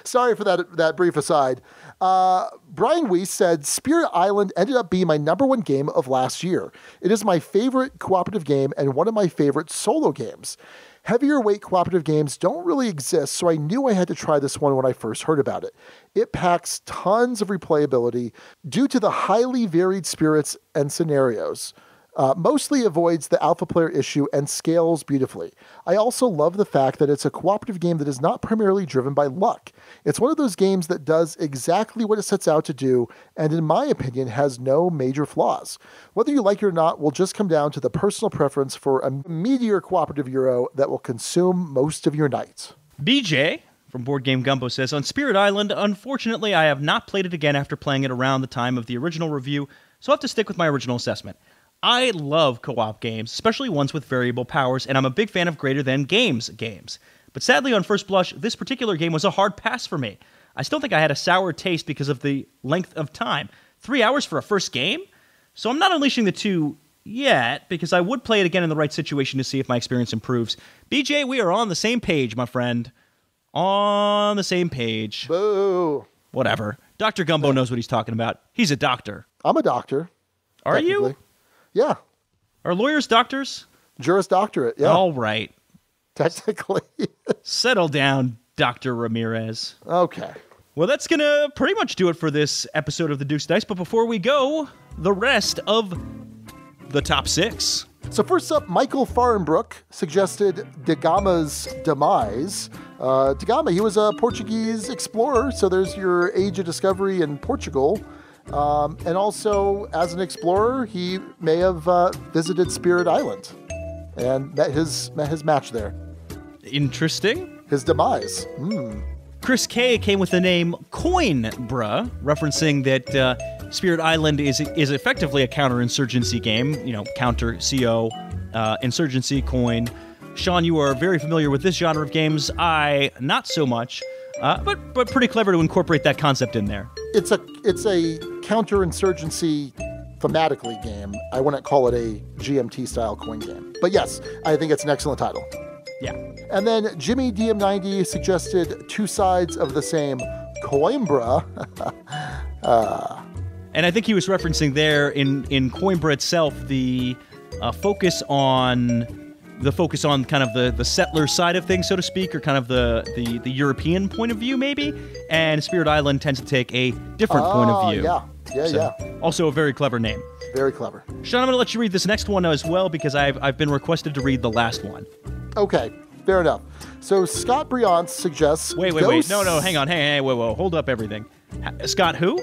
S3: Sorry for that brief aside. Brian Weiss said, Spirit Island ended up being my #1 game of last year. It is my favorite cooperative game and one of my favorite solo games. Heavier weight cooperative games don't really exist, so I knew I had to try this one when I first heard about it. It packs tons of replayability due to the highly varied spirits and scenarios. Mostly avoids the alpha player issue and scales beautifully. I also love the fact that it's a cooperative game that is not primarily driven by luck. It's one of those games that does exactly what it sets out to do, and in my opinion, has no major flaws. Whether you like it or not will just come down to the personal preference for a meatier cooperative Euro that will consume most of your night.
S1: BJ from Board Game Gumbo says, on Spirit Island, unfortunately, I have not played it again after playing it around the time of the original review, so I'll have to stick with my original assessment. I love co-op games, especially ones with variable powers, and I'm a big fan of greater than games. But sadly, on first blush, this particular game was a hard pass for me. I still think I had a sour taste because of the length of time. 3 hours for a first game? So I'm not unleashing the 2 yet, because I would play it again in the right situation to see if my experience improves. BJ, we are on the same page, my friend. On the same page.
S3: Boo.
S1: Whatever. Dr. Gumbo knows what he's talking about. He's a doctor.
S3: I'm a doctor.
S1: Are you?
S3: Yeah.
S1: Are lawyers doctors?
S3: Juris Doctorate, yeah.
S1: All right.
S3: Technically.
S1: Settle down, Dr. Ramirez.
S3: Okay.
S1: Well, that's going to pretty much do it for this episode of the Dukes Dice. But before we go, the rest of the top 6.
S3: So first up, Michael Farnbrook suggested Da Gama's Demise. Da Gama, he was a Portuguese explorer, so there's your Age of Discovery in Portugal. And also, as an explorer, he may have visited Spirit Island and met his match there. Interesting. His demise.
S1: Chris K came with the name Coimbra, referencing that Spirit Island is effectively a counterinsurgency game. You know, counter CO, insurgency, coin. Sean, you are very familiar with this genre of games. I not so much. But pretty clever to incorporate that concept in there.
S3: It's a counterinsurgency thematically game. I wouldn't call it a GMT-style coin game. But yes, I think it's an excellent title.
S1: Yeah.
S3: And then Jimmy DM90 suggested Two Sides of the Same Coimbra.
S1: And I think he was referencing there in Coimbra itself the focus on kind of the settler side of things, so to speak, or kind of the European point of view, maybe. And Spirit Island tends to take a different point of view.
S3: Yeah.
S1: Also a very clever name.
S3: Very clever.
S1: Sean, I'm going to let you read this next one as well, because I've been requested to read the last one.
S3: Okay, fair enough. So Scott Briance suggests...
S1: Wait. No, hang on. Hey, whoa. Hold up everything. Scott who?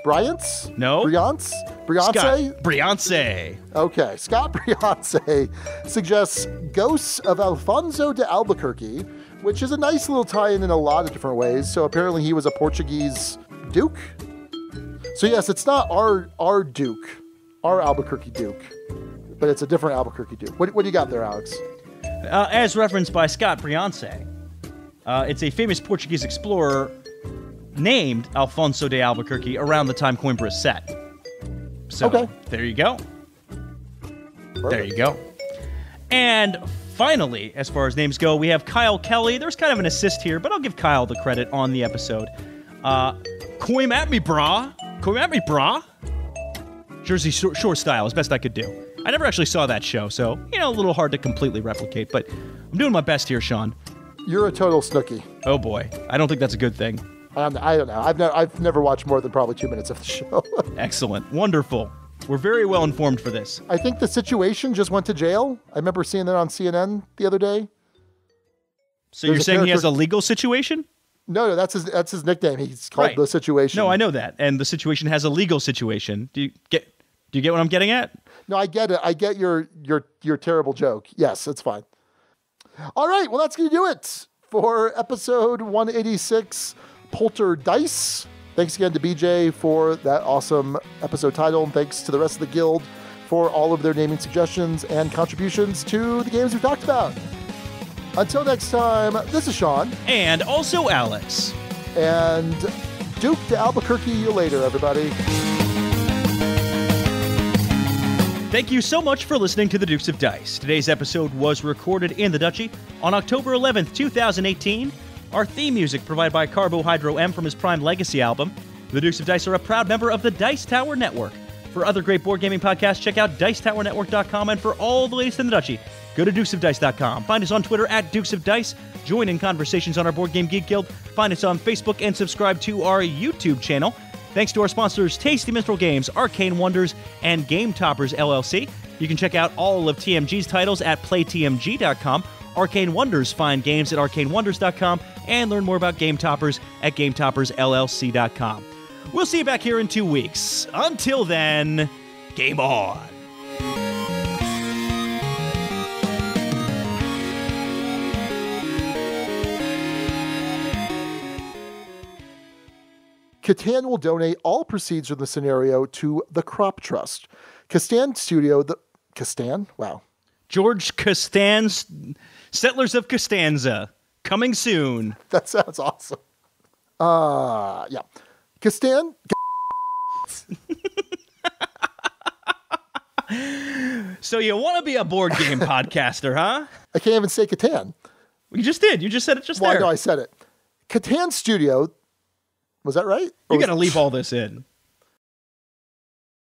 S3: Bryance?
S1: No.
S3: Briance?
S1: Briance.
S3: Okay. Scott Briance suggests Ghosts of Alfonso de Albuquerque, which is a nice little tie-in a lot of different ways. So apparently he was a Portuguese duke. So yes, it's not our duke, our Albuquerque duke, but it's a different Albuquerque duke. What do you got there, Alex?
S1: As referenced by Scott Briance, it's a famous Portuguese explorer named Alfonso de Albuquerque around the time Coimbra is set. So,
S3: okay.
S1: There you go.
S3: Perfect.
S1: There you go. And finally, as far as names go, we have Kyle Kelly. There's kind of an assist here, but I'll give Kyle the credit on the episode. Coim at me, brah. Jersey Shore style, as best I could do. I never actually saw that show, so, a little hard to completely replicate, but I'm doing my best here, Sean.
S3: You're a total snooky.
S1: Oh, boy. I don't think that's a good thing.
S3: I don't know. I've never watched more than probably 2 minutes of the show.
S1: Excellent. Wonderful. We're very well informed for this.
S3: I think the situation just went to jail. I remember seeing that on CNN the other day.
S1: So you're saying he has a legal situation?
S3: No, that's his nickname. He's called
S1: right.
S3: The Situation.
S1: No, I know that. And the situation has a legal situation. Do Do you get what I'm getting at?
S3: No, I get it. I get your terrible joke. Yes, it's fine. All right, well, that's going to do it for episode 186, Polterdice. Thanks again to BJ for that awesome episode title, and thanks to the rest of the guild for all of their naming suggestions and contributions to the games we've talked about. Until next time, this is Sean.
S1: And also Alex.
S3: And Duke to Albuquerque you later, everybody.
S1: Thank you so much for listening to the Dukes of Dice. Today's episode was recorded in the Duchy on October 11th, 2018. Our theme music provided by Carbohydro M from his Prime Legacy album. The Dukes of Dice are a proud member of the Dice Tower Network. For other great board gaming podcasts, check out DicetowerNetwork.com, and for all the latest in the Duchy, go to DukesOfDice.com. Find us on Twitter at Dukes of Dice. Join in conversations on our Board Game Geek Guild. Find us on Facebook and subscribe to our YouTube channel. Thanks to our sponsors, Tasty Minstrel Games, Arcane Wonders, and Game Toppers LLC. You can check out all of TMG's titles at PlayTMG.com. Arcane Wonders find games at ArcaneWonders.com, and learn more about Game Toppers at GameToppersLLC.com. We'll see you back here in 2 weeks. Until then, game on.
S3: Catan will donate all proceeds from the scenario to the Crop Trust. Castan Studio, Castan? Wow.
S1: George Costan's Settlers of Costanza. Coming soon.
S3: That sounds awesome. Yeah. Castan?
S1: So you want to be a board game podcaster, huh?
S3: I can't even say Catan.
S1: You just did. You just said it just
S3: there.
S1: Well,
S3: no, I said it. Catan Studio. Was that right?
S1: You got to leave all this in.